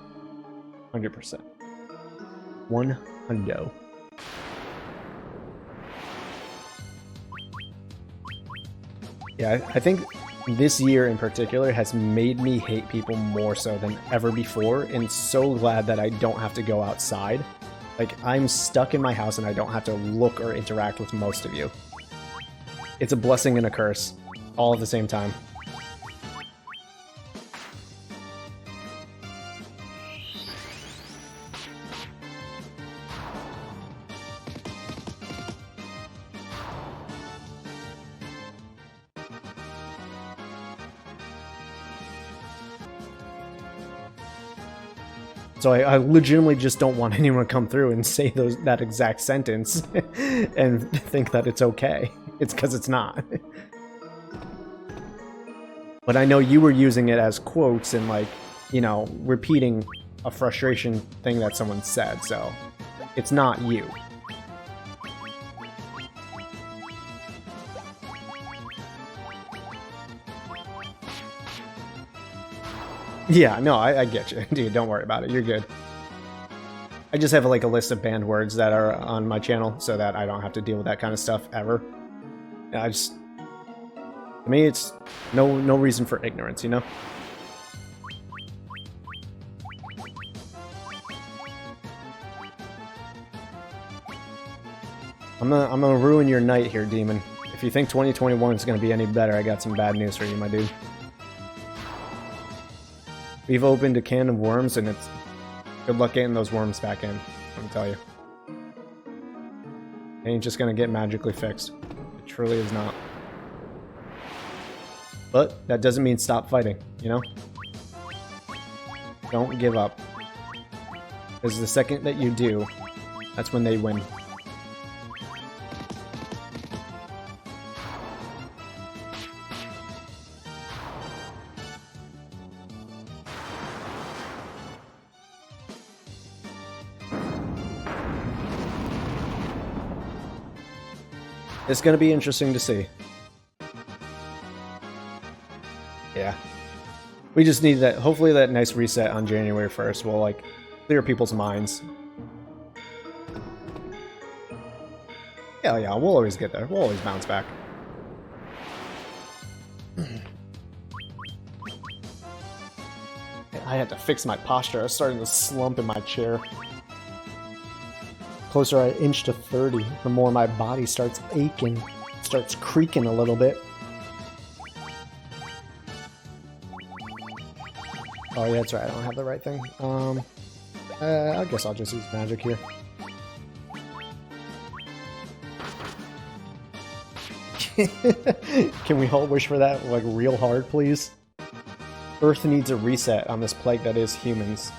100%. 100. Yeah, I think this year in particular has made me hate people more so than ever before, and so glad that I don't have to go outside. Like, I'm stuck in my house and I don't have to look or interact with most of you. It's a blessing and a curse, all at the same time. So I legitimately just don't want anyone to come through and say that exact sentence and think that it's okay. It's because it's not. But I know you were using it as quotes and, like, you know, repeating a frustration thing that someone said, so it's not you. Yeah, no, I get you. Dude, don't worry about it. You're good. I just have like a list of banned words that are on my channel so that I don't have to deal with that kind of stuff ever. To me, it's no reason for ignorance, you know? I'm gonna ruin your night here, Demon. If you think 2021 is gonna be any better, I got some bad news for you, my dude. We've opened a can of worms, and it's good luck getting those worms back in. Let me tell you, it ain't just gonna get magically fixed. It truly is not. But that doesn't mean stop fighting, you know? Don't give up. Because the second that you do, that's when they win. It's gonna be interesting to see. Yeah. We just need that, hopefully that nice reset on January 1st will, like, clear people's minds. Yeah, we'll always get there. We'll always bounce back. I had to fix my posture. I was starting to slump in my chair. Closer I inch to 30, the more my body starts aching, starts creaking a little bit. Oh yeah, that's right, I don't have the right thing. I guess I'll just use magic here. Can we all wish for that, like, real hard, please? Earth needs a reset on this plague that is humans.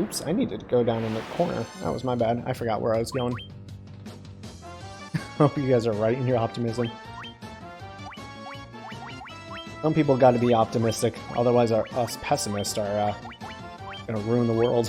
Oops, I needed to go down in the corner. That was my bad. I forgot where I was going. Hope you guys are right in your optimism. Some people got to be optimistic, otherwise us pessimists are gonna ruin the world.